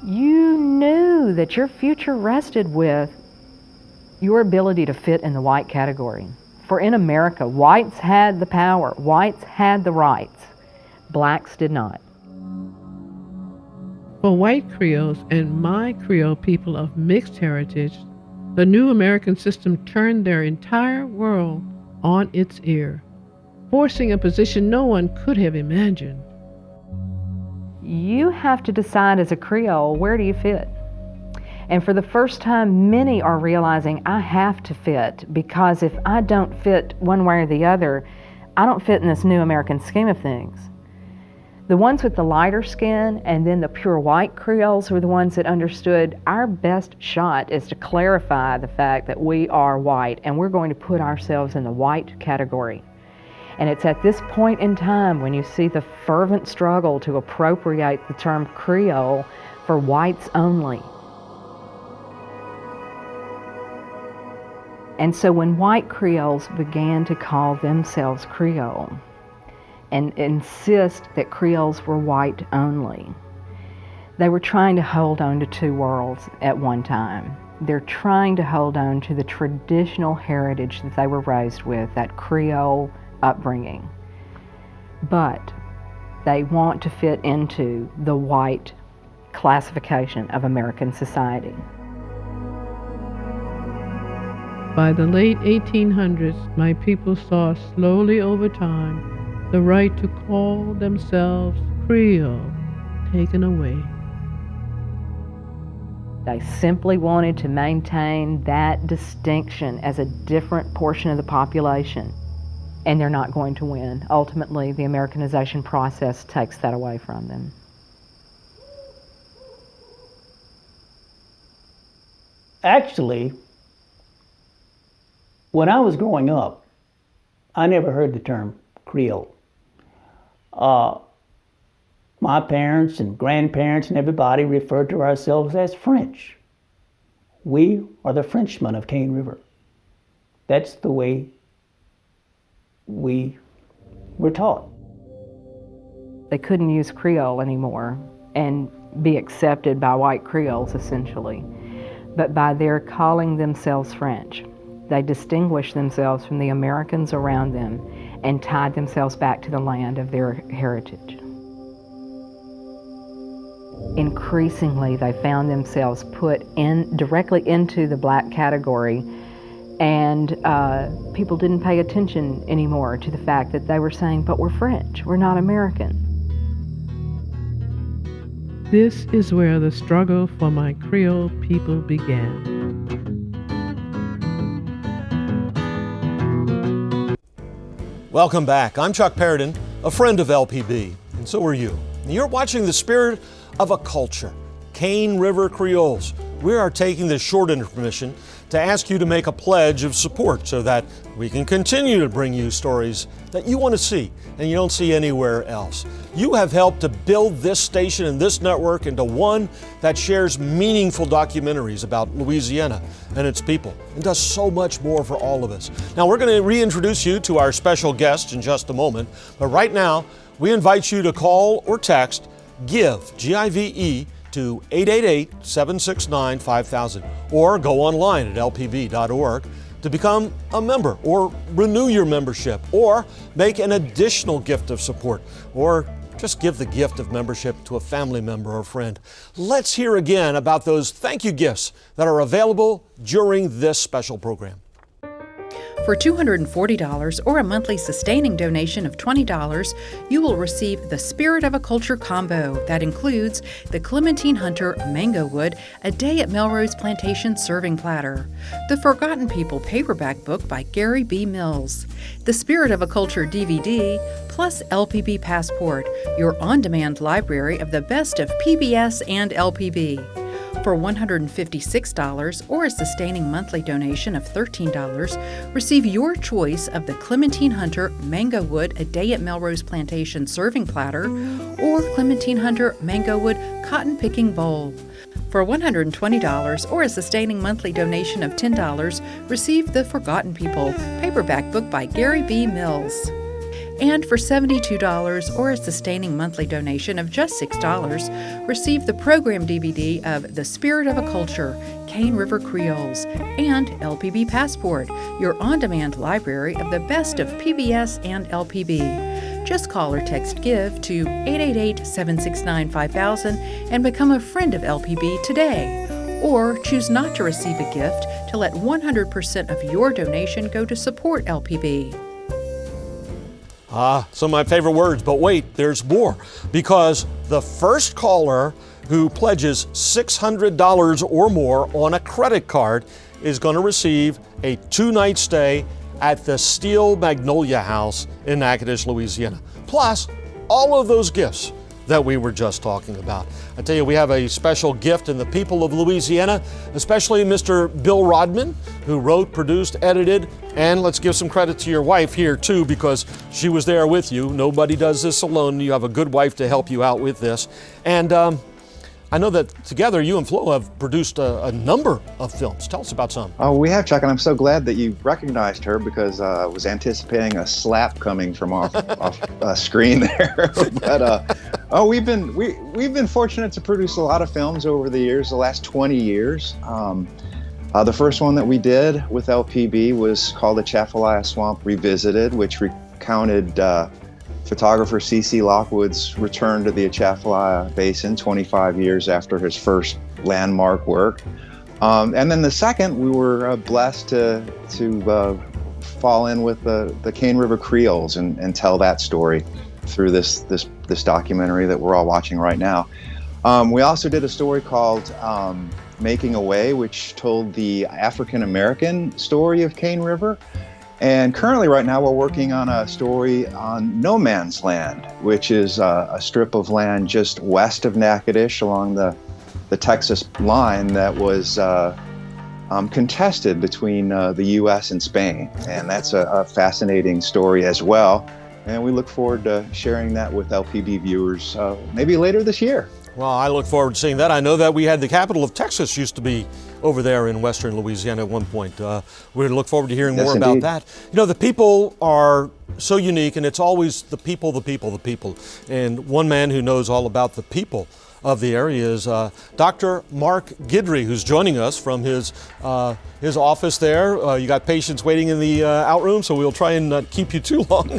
you knew that your future rested with your ability to fit in the white category. For in America, whites had the power, whites had the rights, blacks did not. For white Creoles and my Creole people of mixed heritage, the new American system turned their entire world on its ear, forcing a position no one could have imagined. You have to decide as a Creole, where do you fit? And for the first time, many are realizing I have to fit, because if I don't fit one way or the other, I don't fit in this new American scheme of things. The ones with the lighter skin and then the pure white Creoles were the ones that understood our best shot is to clarify the fact that we are white and we're going to put ourselves in the white category. And it's at this point in time when you see the fervent struggle to appropriate the term Creole for whites only. And so when white Creoles began to call themselves Creole and insist that Creoles were white only, they were trying to hold on to two worlds at one time. They're trying to hold on to the traditional heritage that they were raised with, that Creole upbringing. But they want to fit into the white classification of American society. By the late 1800s, my people saw slowly over time the right to call themselves Creole taken away. They simply wanted to maintain that distinction as a different portion of the population, and they're not going to win. Ultimately, the Americanization process takes that away from them. Actually, when I was growing up, I never heard the term Creole. My parents and grandparents and everybody referred to ourselves as French. We are the Frenchmen of Cane River. That's the way we were taught. They couldn't use Creole anymore and be accepted by white Creoles, essentially. But by their calling themselves French, they distinguished themselves from the Americans around them and tied themselves back to the land of their heritage. Increasingly, they found themselves put directly into the black category, and people didn't pay attention anymore to the fact that they were saying, but we're French, we're not American. This is where the struggle for my Creole people began. Welcome back. I'm Chuck Perrodin, a friend of LPB, and so are you. And you're watching The Spirit of a Culture, Cane River Creoles. We are taking this short intermission to ask you to make a pledge of support so that we can continue to bring you stories that you want to see and you don't see anywhere else. You have helped to build this station and this network into one that shares meaningful documentaries about Louisiana and its people and does so much more for all of us. Now, we're going to reintroduce you to our special guest in just a moment, but right now we invite you to call or text GIVE, G-I-V-E, to 888-769-5000, or go online at lpb.org to become a member or renew your membership or make an additional gift of support or just give the gift of membership to a family member or friend. Let's hear again about those thank you gifts that are available during this special program. For $240 or a monthly sustaining donation of $20, you will receive the Spirit of a Culture combo that includes the Clementine Hunter Mango Wood, A Day at Melrose Plantation serving platter, the Forgotten People paperback book by Gary B. Mills, the Spirit of a Culture DVD, plus LPB Passport, your on-demand library of the best of PBS and LPB. For $156 or a sustaining monthly donation of $13, receive your choice of the Clementine Hunter Mango Wood A Day at Melrose Plantation serving platter or Clementine Hunter Mango Wood Cotton Picking Bowl. For $120 or a sustaining monthly donation of $10, receive The Forgotten People paperback book by Gary B. Mills. And for $72 or a sustaining monthly donation of just $6, receive the program DVD of The Spirit of a Culture, Cane River Creoles, and LPB Passport, your on-demand library of the best of PBS and LPB. Just call or text GIVE to 888-769-5000 and become a friend of LPB today. Or choose not to receive a gift to let 100% of your donation go to support LPB. Some of my favorite words, but wait, there's more. Because the first caller who pledges $600 or more on a credit card is going to receive a 2-night stay at the Steel Magnolia House in Natchitoches, Louisiana. Plus, all of those gifts that we were just talking about. I tell you, we have a special gift in the people of Louisiana, especially Mr. Bill Rodman, who wrote, produced, edited, and let's give some credit to your wife here too, because she was there with you. Nobody does this alone. You have a good wife to help you out with this. And I know that together you and Flo have produced a number of films. Tell us about some. Oh, we have, Chuck, and I'm so glad that you recognized her because I was anticipating a slap coming from off screen there. But we've been fortunate to produce a lot of films over the years, the last 20 years. The first one that we did with LPB was called The Atchafalaya Swamp Revisited, which recounted photographer C.C. Lockwood's return to the Atchafalaya Basin 25 years after his first landmark work. And then the second, we were blessed to fall in with the Cane River Creoles and tell that story through this documentary that we're all watching right now. We also did a story called Making a Way, which told the African-American story of Cane River. And currently right now we're working on a story on No Man's Land, which is a strip of land just west of Natchitoches along the Texas line that was contested between the U.S. and Spain. And that's a fascinating story as well. And we look forward to sharing that with LPB viewers maybe later this year. Well, I look forward to seeing that. I know that we had the capital of Texas used to be over there in western Louisiana at one point. We're going to look forward to hearing more about that. You know, the people are so unique, and it's always the people. And one man who knows all about the people of the area is Dr. Mark Guidry, who's joining us from his office there. You got patients waiting in the outroom, so we'll try and not keep you too long.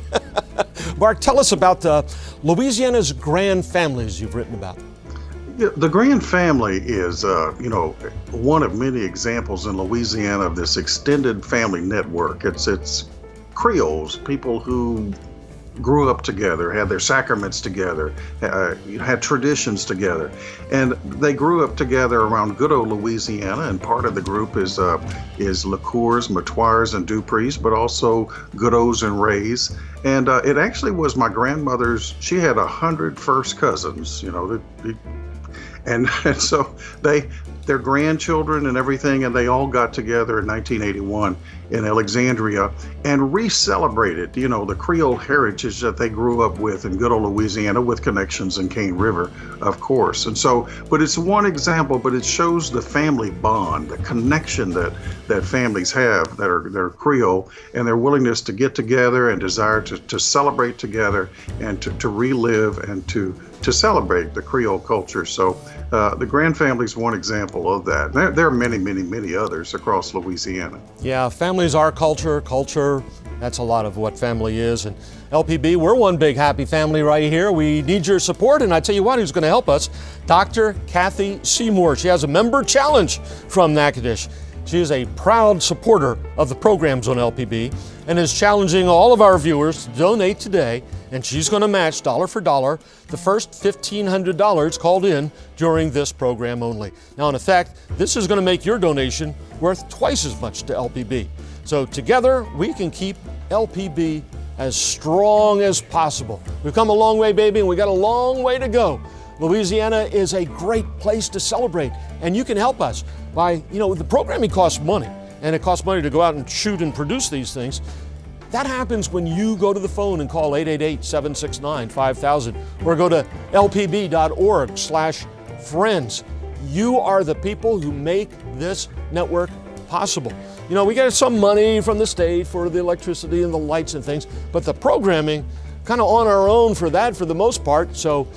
Mark, tell us about Louisiana's grand families you've written about. Yeah, the Grand Family is, one of many examples in Louisiana of this extended family network. It's Creoles, people who grew up together, had their sacraments together, had traditions together, and they grew up together around good old Louisiana. And part of the group is LaCours, Matoyas, and Duprees, but also Goodos and Rays. And it actually was my grandmother's. She had 100 first cousins, and so their grandchildren and everything, and they all got together in 1981 in Alexandria and re-celebrated, the Creole heritage that they grew up with in good old Louisiana, with connections in Cane River, of course. And so, but it's one example, but it shows the family bond, the connection that families have that are Creole, and their willingness to get together and desire to celebrate together and to relive and to celebrate the Creole culture. So the Grand Family is one example of that. There are many, many, many others across Louisiana. Yeah, families are culture. Culture, that's a lot of what family is. And LPB, we're one big happy family right here. We need your support, and I tell you what, who's going to help us? Dr. Kathy Seymour. She has a member challenge from Natchitoches. She is a proud supporter of the programs on LPB and is challenging all of our viewers to donate today, and she's going to match dollar for dollar the first $1,500 called in during this program only. Now, in effect, this is going to make your donation worth twice as much to LPB. So together, we can keep LPB as strong as possible. We've come a long way, baby, and we got a long way to go. Louisiana is a great place to celebrate, and you can help us by, the programming costs money, and it costs money to go out and shoot and produce these things. That happens when you go to the phone and call 888-769-5000 or go to lpb.org/friends. You are the people who make this network possible. We get some money from the state for the electricity and the lights and things, but the programming, kind of on our own for that for the most part, so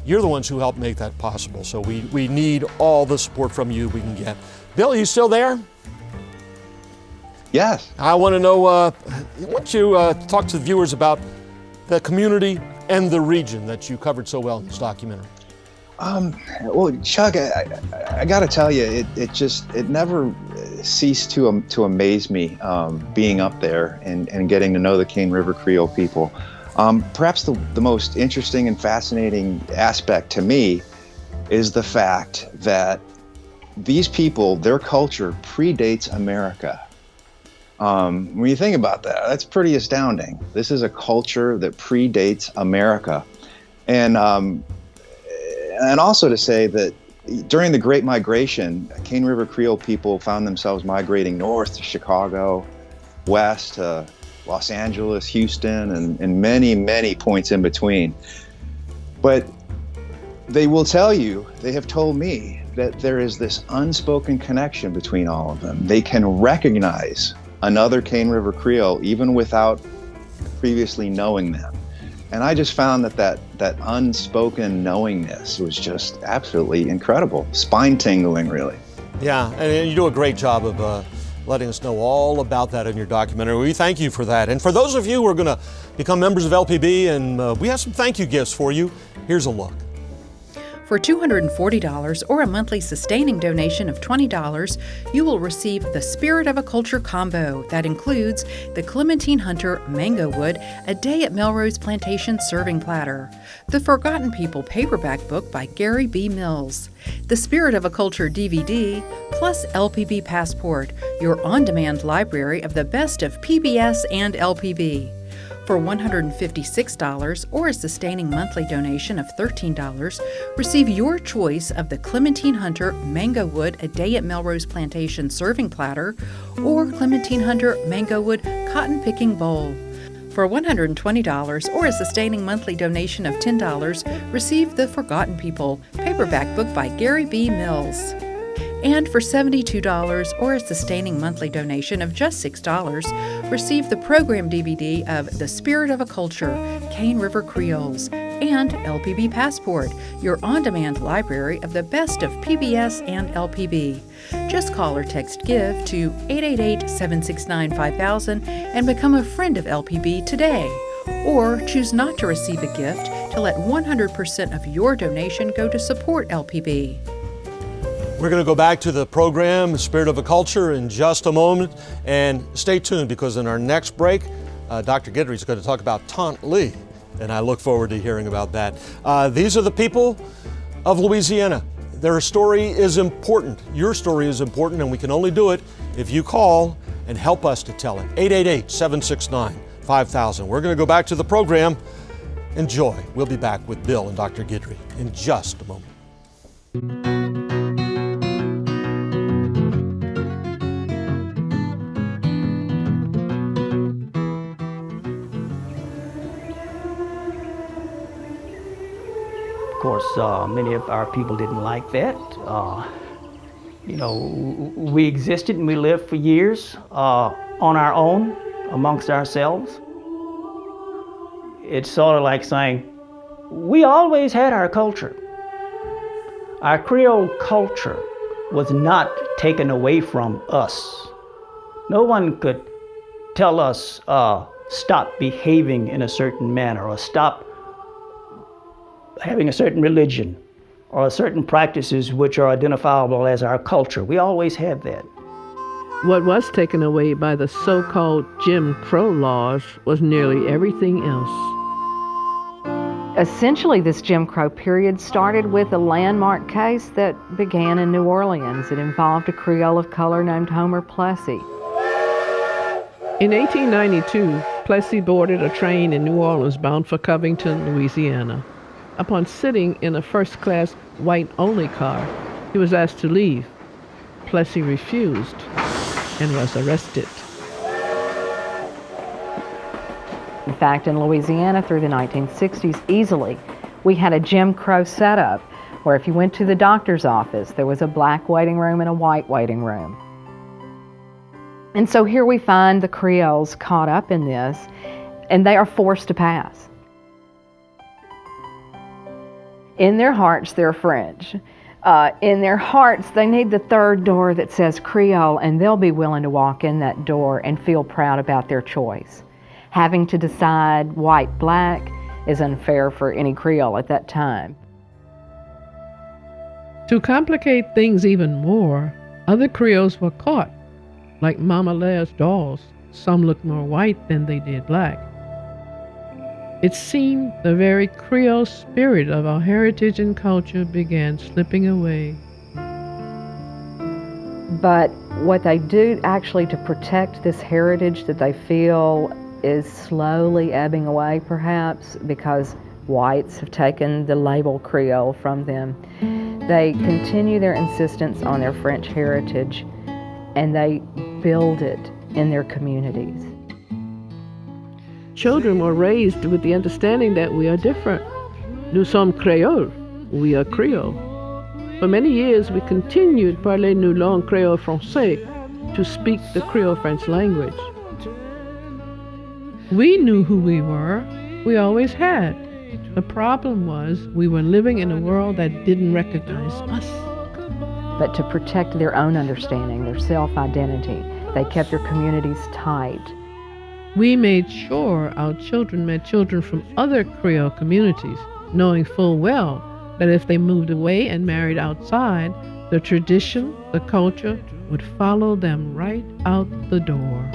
you're the ones who help make that possible. So we need all the support from you we can get. Bill, are you still there? Yes. I want to know, why don't you talk to the viewers about the community and the region that you covered so well in this documentary? Well, Chuck, I got to tell you, it never ceased to amaze me being up there and getting to know the Cane River Creole people. Perhaps the most interesting and fascinating aspect to me is the fact that these people, their culture predates America. When you think about that, that's pretty astounding. This is a culture that predates America. And also to say that during the Great Migration, Cane River Creole people found themselves migrating north to Chicago, west to Los Angeles, Houston, and many, many points in between. But they will tell you, they have told me, that there is this unspoken connection between all of them. They can recognize another Cane River Creole even without previously knowing them. And I just found that unspoken knowingness was just absolutely incredible, spine-tingling, really. Yeah, and you do a great job of letting us know all about that in your documentary. We thank you for that. And for those of you who are going to become members of LPB, and we have some thank you gifts for you, here's a look. For $240 or a monthly sustaining donation of $20, you will receive the Spirit of a Culture combo that includes the Clementine Hunter Mango Wood, A Day at Melrose Plantation serving platter, the Forgotten People paperback book by Gary B. Mills, the Spirit of a Culture DVD, plus LPB Passport, your on-demand library of the best of PBS and LPB. For $156 or a sustaining monthly donation of $13, receive your choice of the Clementine Hunter Mango Wood A Day at Melrose Plantation serving platter or Clementine Hunter Mango Wood Cotton Picking Bowl. For $120 or a sustaining monthly donation of $10, receive the Forgotten People paperback book by Gary B. Mills. And for $72 or a sustaining monthly donation of just $6, receive the program DVD of The Spirit of a Culture, Cane River Creoles, and LPB Passport, your on-demand library of the best of PBS and LPB. Just call or text GIVE to 888-769-5000 and become a friend of LPB today. Or choose not to receive a gift to let 100% of your donation go to support LPB. We're going to go back to the program, Spirit of a Culture, in just a moment. And stay tuned, because in our next break, Dr. Guidry is going to talk about Tante Lee, and I look forward to hearing about that. These are the people of Louisiana. Their story is important. Your story is important, and we can only do it if you call and help us to tell it. 888-769-5000. We're going to go back to the program. Enjoy. We'll be back with Bill and Dr. Guidry in just a moment. Of course, many of our people didn't like that. We existed and we lived for years on our own, amongst ourselves. It's sort of like saying, we always had our culture. Our Creole culture was not taken away from us. No one could tell us, stop behaving in a certain manner, or stop having a certain religion, or certain practices which are identifiable as our culture. We always had that. What was taken away by the so-called Jim Crow laws was nearly everything else. Essentially, this Jim Crow period started with a landmark case that began in New Orleans. It involved a Creole of color named Ulmer. In 1892, Plessy boarded a train in New Orleans bound for Covington, Louisiana. Upon sitting in a first-class white-only car, he was asked to leave. Plessy refused and was arrested. In fact, in Louisiana through the 1960s, easily, we had a Jim Crow setup where if you went to the doctor's office, there was a black waiting room and a white waiting room. And so here we find the Creoles caught up in this, and they are forced to pass. In their hearts, they're French. In their hearts, they need the third door that says Creole, and they'll be willing to walk in that door and feel proud about their choice. Having to decide white-black is unfair for any Creole at that time. To complicate things even more, other Creoles were caught, like Mama Leah's dolls. Some looked more white than they did black. It seemed the very Creole spirit of our heritage and culture began slipping away. But what they do actually to protect this heritage that they feel is slowly ebbing away, perhaps, because whites have taken the label Creole from them. They continue their insistence on their French heritage, and they build it in their communities. Children were raised with the understanding that we are different. Nous sommes créoles. We are Creole. For many years, we continued parler nos langues créole français, to speak the Creole French language. We knew who we were. We always had. The problem was we were living in a world that didn't recognize us. But to protect their own understanding, their self-identity, they kept their communities tight. We made sure our children met children from other Creole communities, knowing full well that if they moved away and married outside, the tradition, the culture, would follow them right out the door.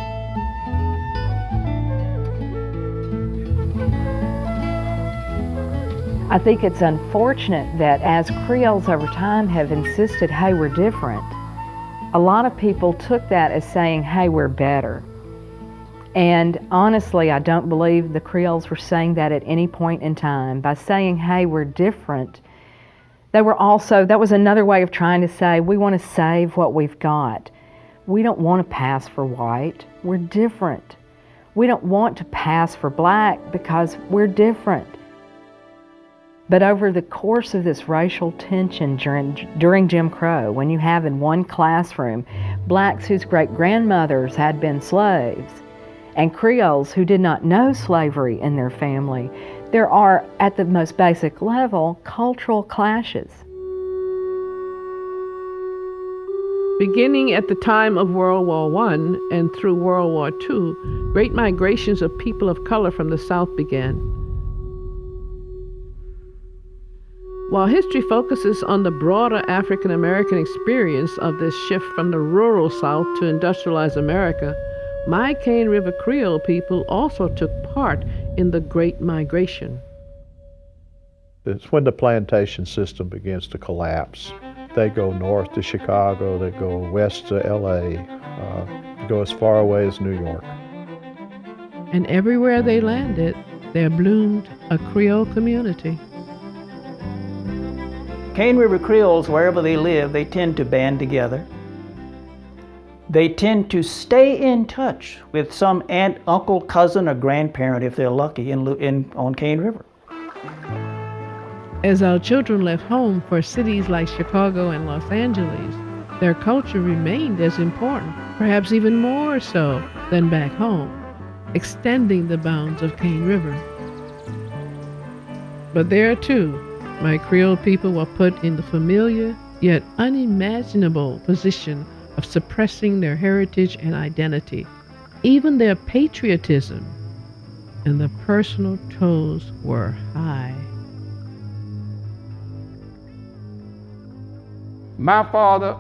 I think it's unfortunate that as Creoles over time have insisted, hey, we're different, a lot of people took that as saying, hey, we're better. And honestly, I don't believe the Creoles were saying that at any point in time. By saying, hey, we're different, they were also, that was another way of trying to say, we want to save what we've got. We don't want to pass for white. We're different. We don't want to pass for black because we're different. But over the course of this racial tension during Jim Crow, when you have in one classroom blacks whose great-grandmothers had been slaves and Creoles who did not know slavery in their family, there are, at the most basic level, cultural clashes. Beginning at the time of World War I and through World War II, great migrations of people of color from the South began. While history focuses on the broader African American experience of this shift from the rural South to industrialized America, my Cane River Creole people also took part in the Great Migration. It's when the plantation system begins to collapse. They go north to Chicago, they go west to LA, go as far away as New York. And everywhere they landed, there bloomed a Creole community. Cane River Creoles, wherever they live, they tend to band together. They tend to stay in touch with some aunt, uncle, cousin, or grandparent, if they're lucky, on Cane River. As our children left home for cities like Chicago and Los Angeles, their culture remained as important, perhaps even more so than back home, extending the bounds of Cane River. But there too, my Creole people were put in the familiar yet unimaginable position of suppressing their heritage and identity, even their patriotism, and the personal tolls were high. My father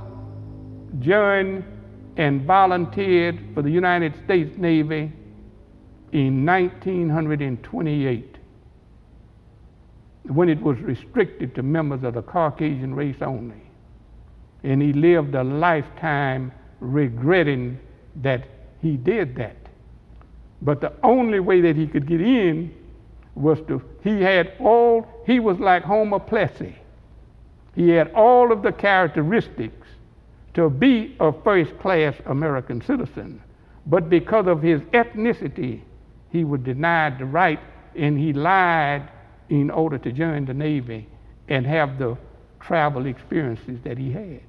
joined and volunteered for the United States Navy in 1928, when it was restricted to members of the Caucasian race only. And he lived a lifetime regretting that he did that. But the only way that he could get in he was like Homer Plessy. He had all of the characteristics to be a first-class American citizen, but because of his ethnicity, he was denied the right, and he lied in order to join the Navy and have the travel experiences that he had.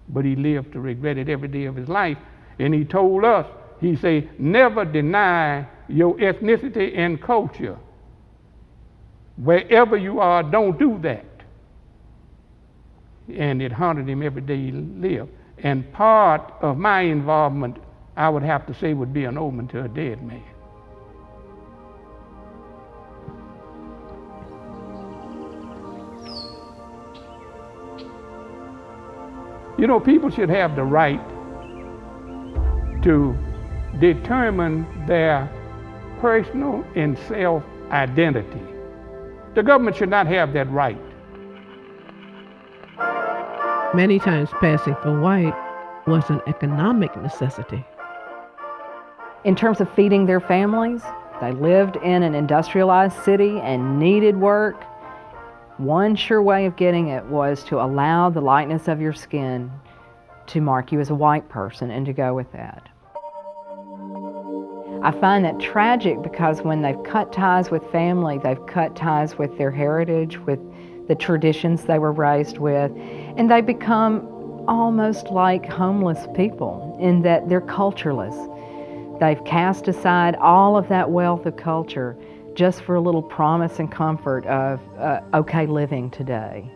But he lived to regret it every day of his life, and he told us, he said, never deny your ethnicity and culture. Wherever you are, don't do that. And it haunted him every day he lived. And part of my involvement, I would have to say, would be an omen to a dead man. You know, people should have the right to determine their personal and self-identity. The government should not have that right. Many times passing for white was an economic necessity. In terms of feeding their families, they lived in an industrialized city and needed work. One sure way of getting it was to allow the lightness of your skin to mark you as a white person and to go with that. I find that tragic because when they've cut ties with family, they've cut ties with their heritage, with the traditions they were raised with, and they become almost like homeless people in that they're cultureless. They've cast aside all of that wealth of culture just for a little promise and comfort of okay living today.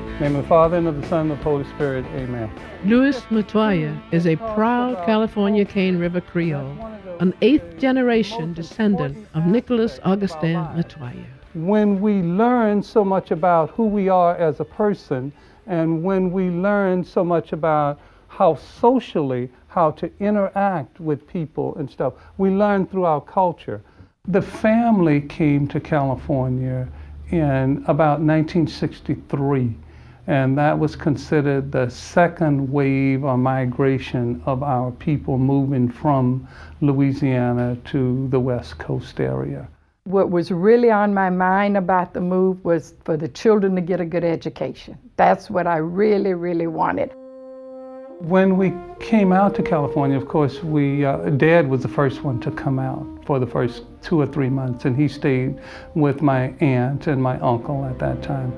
In the name of the Father, and of the Son, and of the Holy Spirit, amen. Louis Matoya is a proud California Cane River Creole, an 8th generation descendant of Nicholas Augustin Matoya. When we learn so much about who we are as a person, and when we learn so much about how socially, how to interact with people and stuff, we learn through our culture. The family came to California in about 1963. And that was considered the second wave or migration of our people moving from Louisiana to the West Coast area. What was really on my mind about the move was for the children to get a good education. That's what I really, really wanted. When we came out to California, of course, Dad was the first one to come out for the first 2 or 3 months, and he stayed with my aunt and my uncle at that time.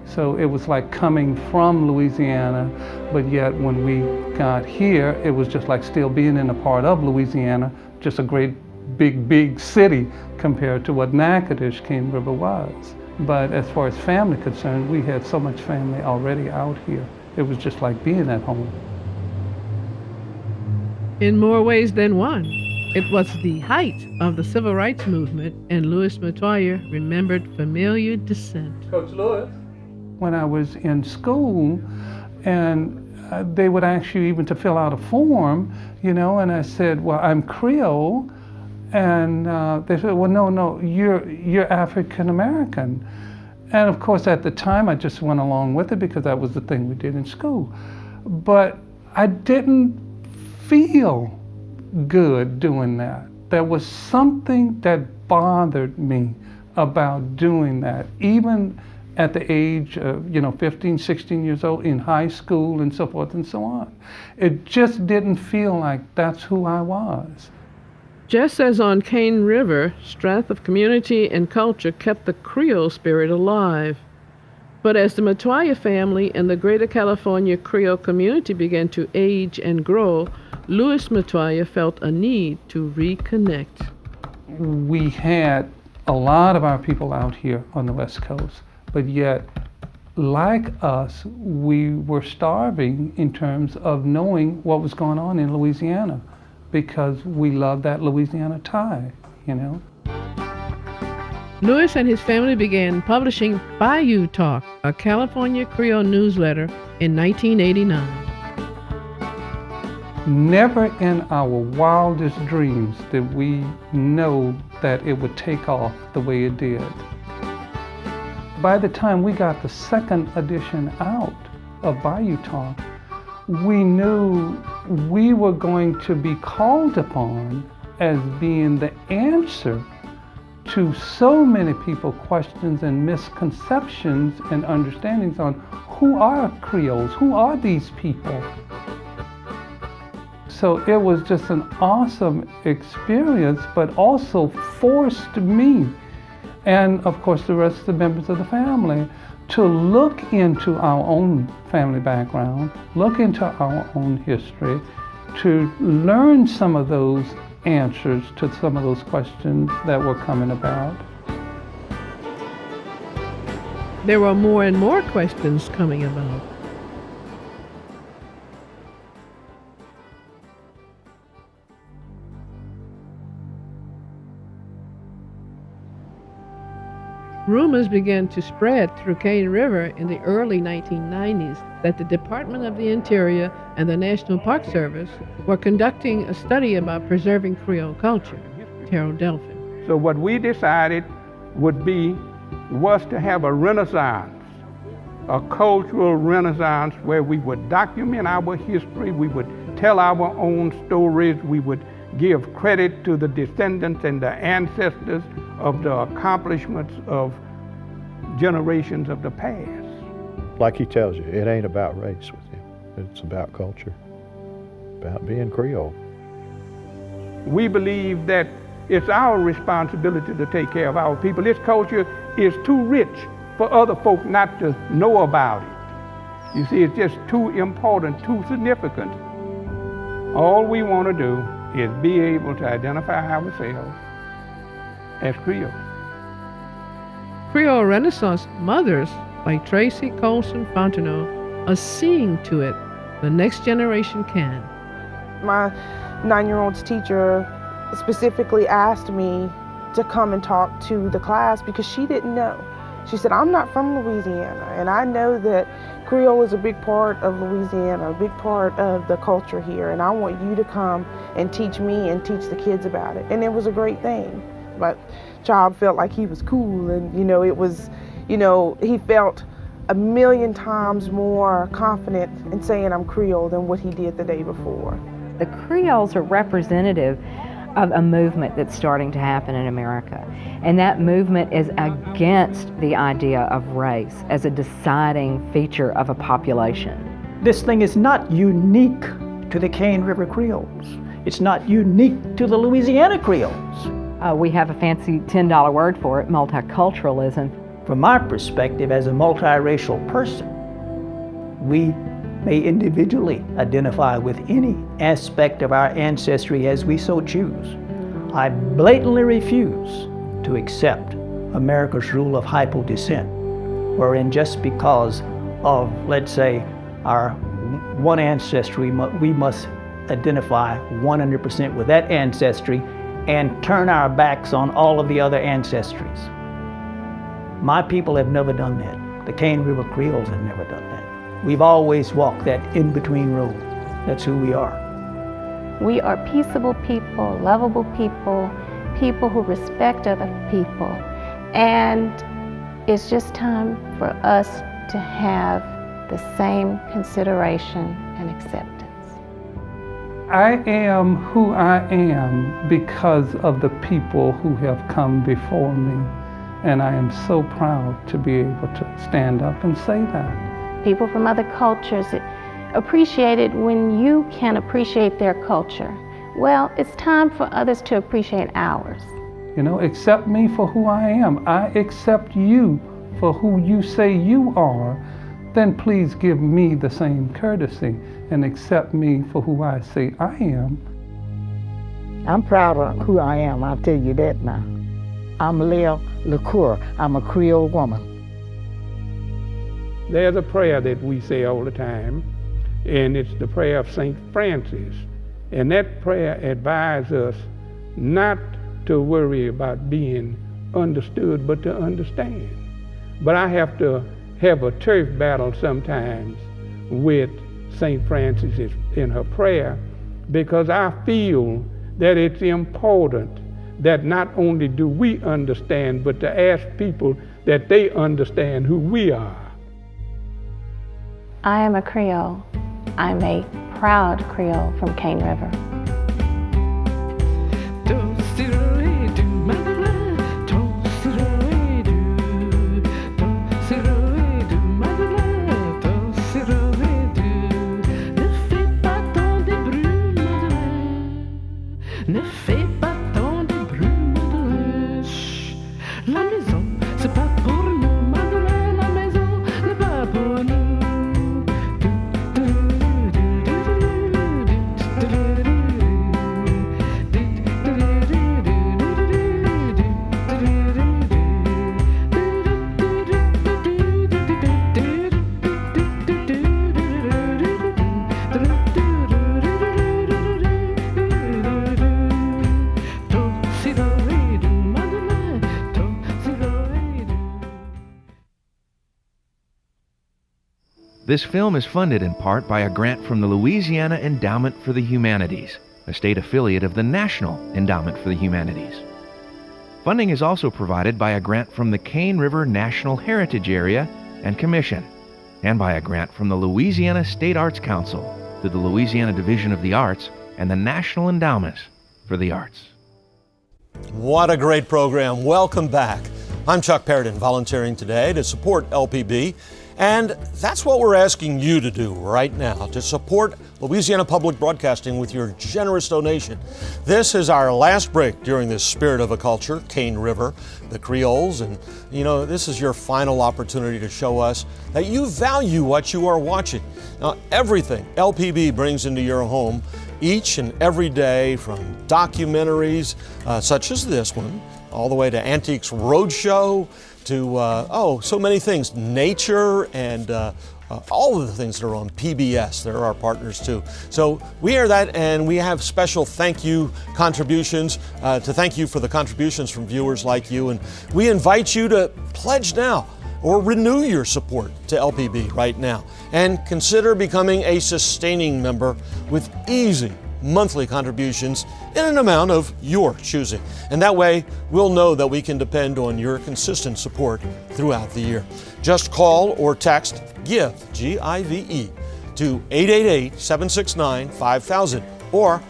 So it was like coming from Louisiana, but yet when we got here, it was just like still being in a part of Louisiana, just a great big city compared to what Natchitoches, Cane River was. But as far as family concerned, we had so much family already out here. It was just like being at home. In more ways than one, it was the height of the civil rights movement, and Louis Matoya remembered familiar descent. Coach Louis? When I was in school, and they would ask you even to fill out a form, you know, and I said, well, I'm Creole, and they said, well, no, you're African American. And of course, at the time, I just went along with it because that was the thing we did in school. But I didn't feel good doing that. There was something that bothered me about doing that, even at the age of, 15, 16 years old, in high school and so forth and so on. It just didn't feel like that's who I was. Just as on Cane River, strength of community and culture kept the Creole spirit alive. But as the Matoya family and the greater California Creole community began to age and grow, Louis Matoya felt a need to reconnect. We had a lot of our people out here on the West Coast, but yet, like us, we were starving in terms of knowing what was going on in Louisiana, because we loved that Louisiana tie, Louis and his family began publishing Bayou Talk, a California Creole newsletter, in 1989. Never in our wildest dreams did we know that it would take off the way it did. By the time we got the second edition out of Bayou Talk, we knew we were going to be called upon as being the answer to so many people's questions and misconceptions and understandings on who are Creoles, who are these people. So it was just an awesome experience, but also forced me, and of course the rest of the members of the family, to look into our own family background, look into our own history, to learn some of those answers to some of those questions that were coming about. There were more and more questions coming about. Rumors began to spread through Cane River in the early 1990s that the Department of the Interior and the National Park Service were conducting a study about preserving Creole culture. Terrell Delphin. So what we decided was to have a renaissance, a cultural renaissance where we would document our history, we would tell our own stories, we would give credit to the descendants and the ancestors of the accomplishments of generations of the past. Like he tells you, it ain't about race with him. It's about culture, about being Creole. We believe that it's our responsibility to take care of our people. This culture is too rich for other folk not to know about it. You see, it's just too important, too significant. All we want to do is be able to identify ourselves as Creole. Creole Renaissance mothers like Tracy Colson Fontenot are seeing to it the next generation can. My 9-year-old's teacher specifically asked me to come and talk to the class because she didn't know. She said, I'm not from Louisiana, and I know that Creole is a big part of Louisiana, a big part of the culture here, and I want you to come and teach me and teach the kids about it. And it was a great thing. My child felt like he was cool, and it was, he felt 1,000,000 times more confident in saying I'm Creole than what he did the day before. The Creoles are representative of a movement that's starting to happen in America. And that movement is against the idea of race as a deciding feature of a population. This thing is not unique to the Cane River Creoles. It's not unique to the Louisiana Creoles. We have a fancy $10 word for it, multiculturalism. From my perspective as a multiracial person, we may individually identify with any aspect of our ancestry as we so choose. I blatantly refuse to accept America's rule of hypo descent, wherein just because of, let's say, our one ancestry, we must identify 100% with that ancestry and turn our backs on all of the other ancestries. My people have never done that. The Cane River Creoles have never done that. We've always walked that in-between road. That's who we are. We are peaceable people, lovable people, people who respect other people. And it's just time for us to have the same consideration and acceptance. I am who I am because of the people who have come before me. And I am so proud to be able to stand up and say that. People from other cultures appreciate it when you can appreciate their culture. Well, it's time for others to appreciate ours. Accept me for who I am. I accept you for who you say you are. Then please give me the same courtesy and accept me for who I say I am. I'm proud of who I am, I'll tell you that now. I'm Leah LaCour. I'm a Creole woman. There's a prayer that we say all the time, and it's the prayer of St. Francis. And that prayer advises us not to worry about being understood, but to understand. But I have to have a turf battle sometimes with St. Francis in her prayer, because I feel that it's important that not only do we understand, but to ask people that they understand who we are. I am a Creole. I'm a proud Creole from Cane River. Ne fais pas tant de bruit, Madeleine. Chut, la maison, c'est pas pour nous, Madeleine. La maison n'est pas pour nous. This film is funded in part by a grant from the Louisiana Endowment for the Humanities, a state affiliate of the National Endowment for the Humanities. Funding is also provided by a grant from the Cane River National Heritage Area and Commission, and by a grant from the Louisiana State Arts Council through the Louisiana Division of the Arts and the National Endowments for the Arts. What a great program. Welcome back. I'm Chuck Perrodin, volunteering today to support LPB. And that's what we're asking you to do right now, to support Louisiana Public Broadcasting with your generous donation. This is our last break during this Spirit of a Culture, Cane River, the Creoles, and this is your final opportunity to show us that you value what you are watching. Now, everything LPB brings into your home each and every day, from documentaries such as this one, all the way to Antiques Roadshow, to so many things, nature, and all of the things that are on PBS. They're our partners too. So we are that, and we have special thank you contributions to thank you for the contributions from viewers like you. And we invite you to pledge now or renew your support to LPB right now, and consider becoming a sustaining member with easy monthly contributions in an amount of your choosing. And that way, we'll know that we can depend on your consistent support throughout the year. Just call or text GIVE, G-I-V-E, to 888-769-5000, or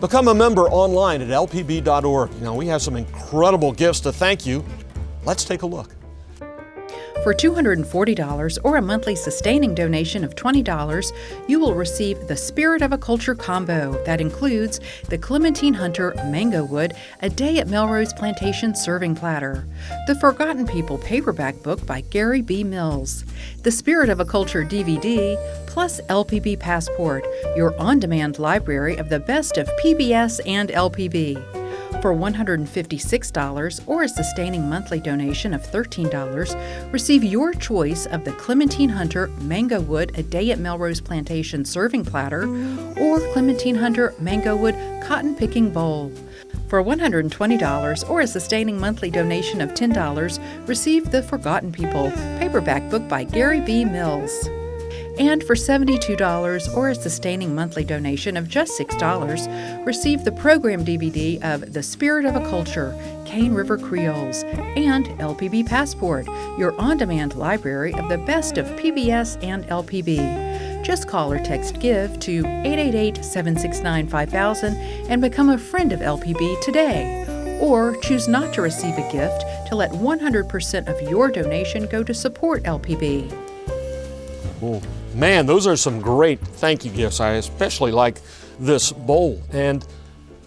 become a member online at lpb.org. Now, we have some incredible gifts to thank you. Let's take a look. For $240 or a monthly sustaining donation of $20, you will receive the Spirit of a Culture combo that includes the Clementine Hunter Mango Wood, A Day at Melrose Plantation serving platter, the Forgotten People paperback book by Gary B. Mills, the Spirit of a Culture DVD, plus LPB Passport, your on-demand library of the best of PBS and LPB. For $156 or a sustaining monthly donation of $13, receive your choice of the Clementine Hunter Mango Wood, A Day at Melrose Plantation serving platter, or Clementine Hunter Mango Wood Cotton Picking Bowl. For $120 or a sustaining monthly donation of $10, receive the Forgotten People paperback book by Gary B. Mills. And for $72 or a sustaining monthly donation of just $6, receive the program DVD of The Spirit of a Culture, Cane River Creoles, and LPB Passport, your on-demand library of the best of PBS and LPB. Just call or text GIVE to 888-769-5000 and become a friend of LPB today. Or choose not to receive a gift to let 100% of your donation go to support LPB. Cool. Man, those are some great thank you gifts. I especially like this bowl. And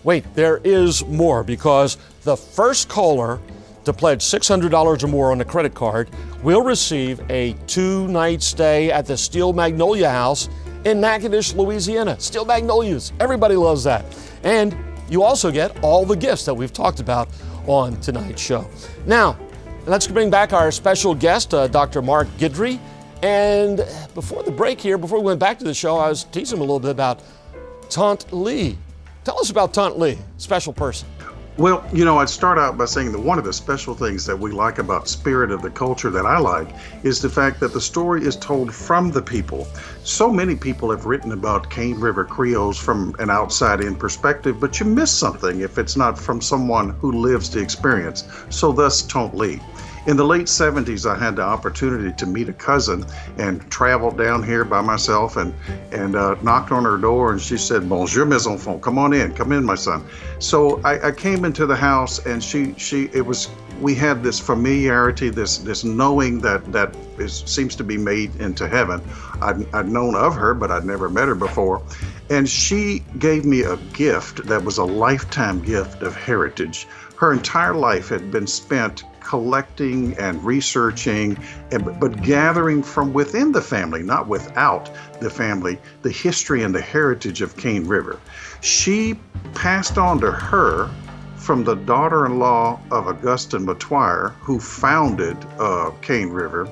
wait, there is more, because the first caller to pledge $600 or more on a credit card will receive a 2-night stay at the Steel Magnolia House in Natchitoches, Louisiana. Steel Magnolias, everybody loves that. And you also get all the gifts that we've talked about on tonight's show. Now, let's bring back our special guest, Dr. Mark Guidry. And before the break here, before we went back to the show, I was teasing him a little bit about Tante Lee. Tell us about Tante Lee, special person. Well, I'd start out by saying that one of the special things that we like about Spirit of the Culture that I like is the fact that the story is told from the people. So many people have written about Cane River Creoles from an outside-in perspective, but you miss something if it's not from someone who lives the experience. So thus, Tante Lee. In the late 70s, I had the opportunity to meet a cousin and traveled down here by myself and knocked on her door, and she said, "Bonjour, mes enfants, come in, my son." So I came into the house, and we had this familiarity, this knowing that seems to be made into heaven. I'd known of her, but I'd never met her before. And she gave me a gift that was a lifetime gift of heritage. Her entire life had been spent collecting and researching, but gathering from within the family, not without the family, the history and the heritage of Cane River. She passed on to her from the daughter-in-law of Augustin Matoya, who founded Cane River,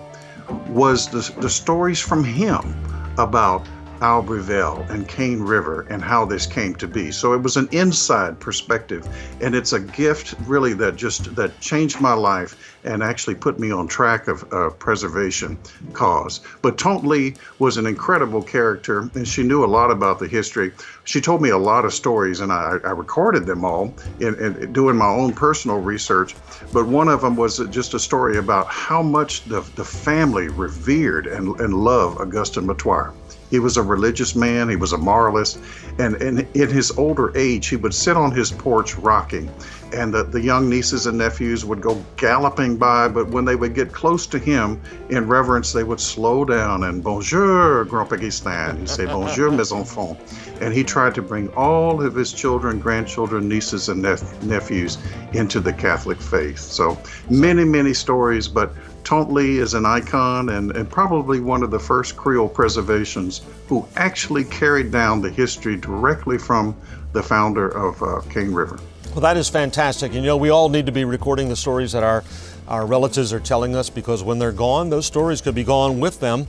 was the stories from him about Albreville and Cane River and how this came to be. So it was an inside perspective, and it's a gift really that changed my life and actually put me on track of preservation cause. But Tante Lee was an incredible character, and she knew a lot about the history. She told me a lot of stories, and I recorded them all in doing my own personal research. But one of them was just a story about how much the family revered and loved Augustin Matoya. He was a religious man, he was a moralist, and in his older age, he would sit on his porch rocking, and the young nieces and nephews would go galloping by, but when they would get close to him, in reverence, they would slow down and "Bonjour, Grand Pagistan." He'd say, "Bonjour, mes enfants." And he tried to bring all of his children, grandchildren, nieces, and nephews into the Catholic faith. So many, many stories, but Tante Lee is an icon and probably one of the first Creole preservations who actually carried down the history directly from the founder of Cane River. Well, that is fantastic. And we all need to be recording the stories that our relatives are telling us, because when they're gone, those stories could be gone with them,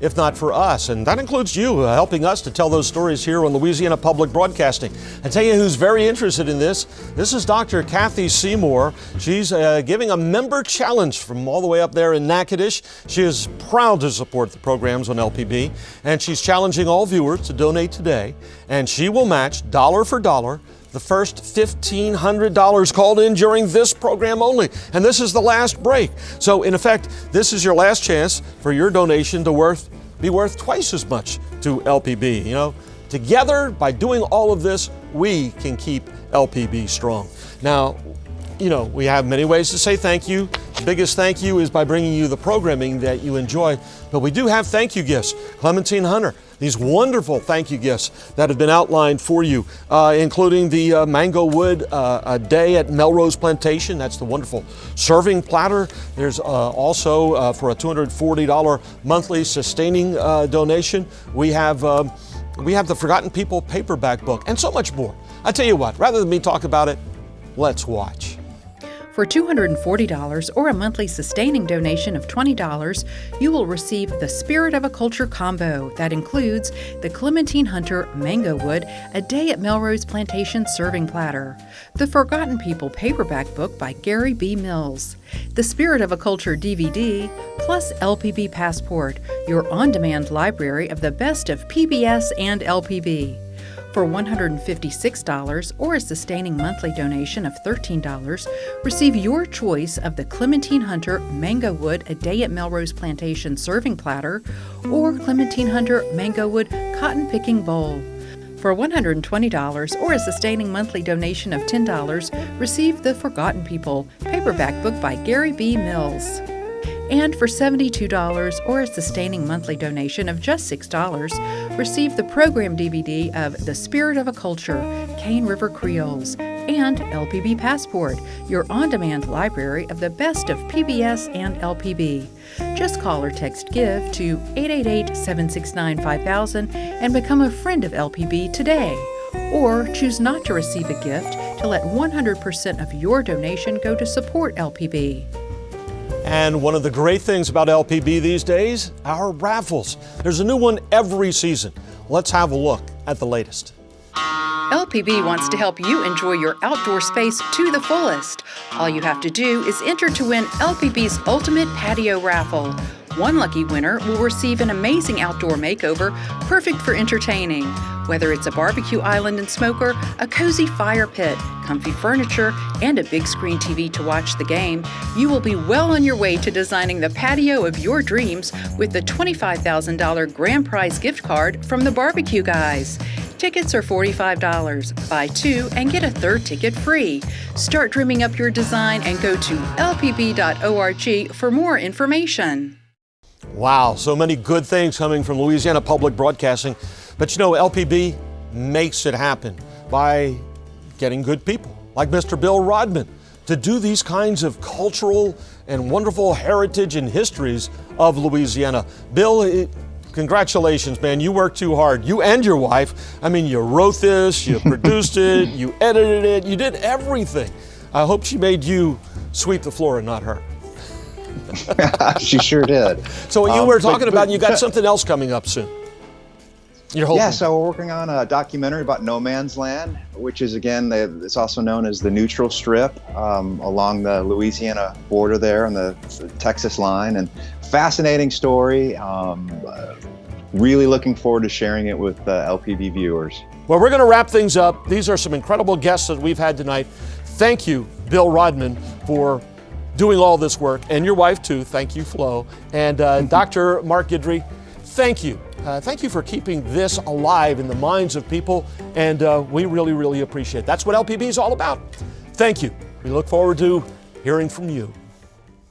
if not for us. And that includes you helping us to tell those stories here on Louisiana Public Broadcasting. I tell you who's very interested in this. This is Dr. Kathy Seymour. She's giving a member challenge from all the way up there in Natchitoches. She is proud to support the programs on LPB, and she's challenging all viewers to donate today, and she will match dollar for dollar the first $1,500 called in during this program only. And this is the last break. So in effect, this is your last chance for your donation to be worth twice as much to LPB. Together, by doing all of this, we can keep LPB strong. Now, we have many ways to say thank you. The biggest thank you is by bringing you the programming that you enjoy. But we do have thank you gifts. Clementine Hunter, these wonderful thank you gifts that have been outlined for you, including the Mango Wood a day at Melrose Plantation. That's the wonderful serving platter. There's also, for a $240 monthly sustaining donation, we have the Forgotten People paperback book and so much more. I tell you what, rather than me talk about it, let's watch. For $240 or a monthly sustaining donation of $20, you will receive the Spirit of a Culture combo that includes the Clementine Hunter Mango Wood A Day at Melrose Plantation serving platter, the Forgotten People paperback book by Gary B. Mills, the Spirit of a Culture DVD, plus LPB Passport, your on-demand library of the best of PBS and LPB. For $156 or a sustaining monthly donation of $13, receive your choice of the Clementine Hunter Mango Wood A Day at Melrose Plantation serving platter or Clementine Hunter Mango Wood Cotton Picking Bowl. For $120 or a sustaining monthly donation of $10, receive the Forgotten People paperback book by Gary B. Mills. And for $72 or a sustaining monthly donation of just $6, receive the program DVD of The Spirit of a Culture, Cane River Creoles, and LPB Passport, your on-demand library of the best of PBS and LPB. Just call or text GIVE to 888-769-5000 and become a friend of LPB today. Or choose not to receive a gift to let 100% of your donation go to support LPB. And one of the great things about LPB these days, our raffles. There's a new one every season. Let's have a look at the latest. LPB wants to help you enjoy your outdoor space to the fullest. All you have to do is enter to win LPB's Ultimate Patio Raffle. One lucky winner will receive an amazing outdoor makeover, perfect for entertaining. Whether it's a barbecue island and smoker, a cozy fire pit, comfy furniture, and a big screen TV to watch the game, you will be well on your way to designing the patio of your dreams with the $25,000 grand prize gift card from the Barbecue Guys. Tickets are $45. Buy two and get a third ticket free. Start dreaming up your design and go to lpb.org for more information. Wow, so many good things coming from Louisiana Public Broadcasting. But you know, LPB makes it happen by getting good people like Mr. Bill Rodman to do these kinds of cultural and wonderful heritage and histories of Louisiana. Bill, congratulations, man. You worked too hard. You and your wife. I mean, you wrote this, you produced it, you edited it, you did everything. I hope she made you sweep the floor and not her. She sure did. So you were talking about, you got something else coming up soon. Yeah, so we're working on a documentary about no man's land, which is, again, it's also known as the neutral strip along the Louisiana border there on the Texas line. And fascinating story. Really looking forward to sharing it with LPB viewers. Well, we're going to wrap things up. These are some incredible guests that we've had tonight. Thank you, Bill Rodman, for doing all this work, and your wife too. Thank you, Flo. And Dr. Mark Guidry, thank you. Thank you for keeping this alive in the minds of people, and we really, really appreciate it. That's what LPB is all about. Thank you. We look forward to hearing from you.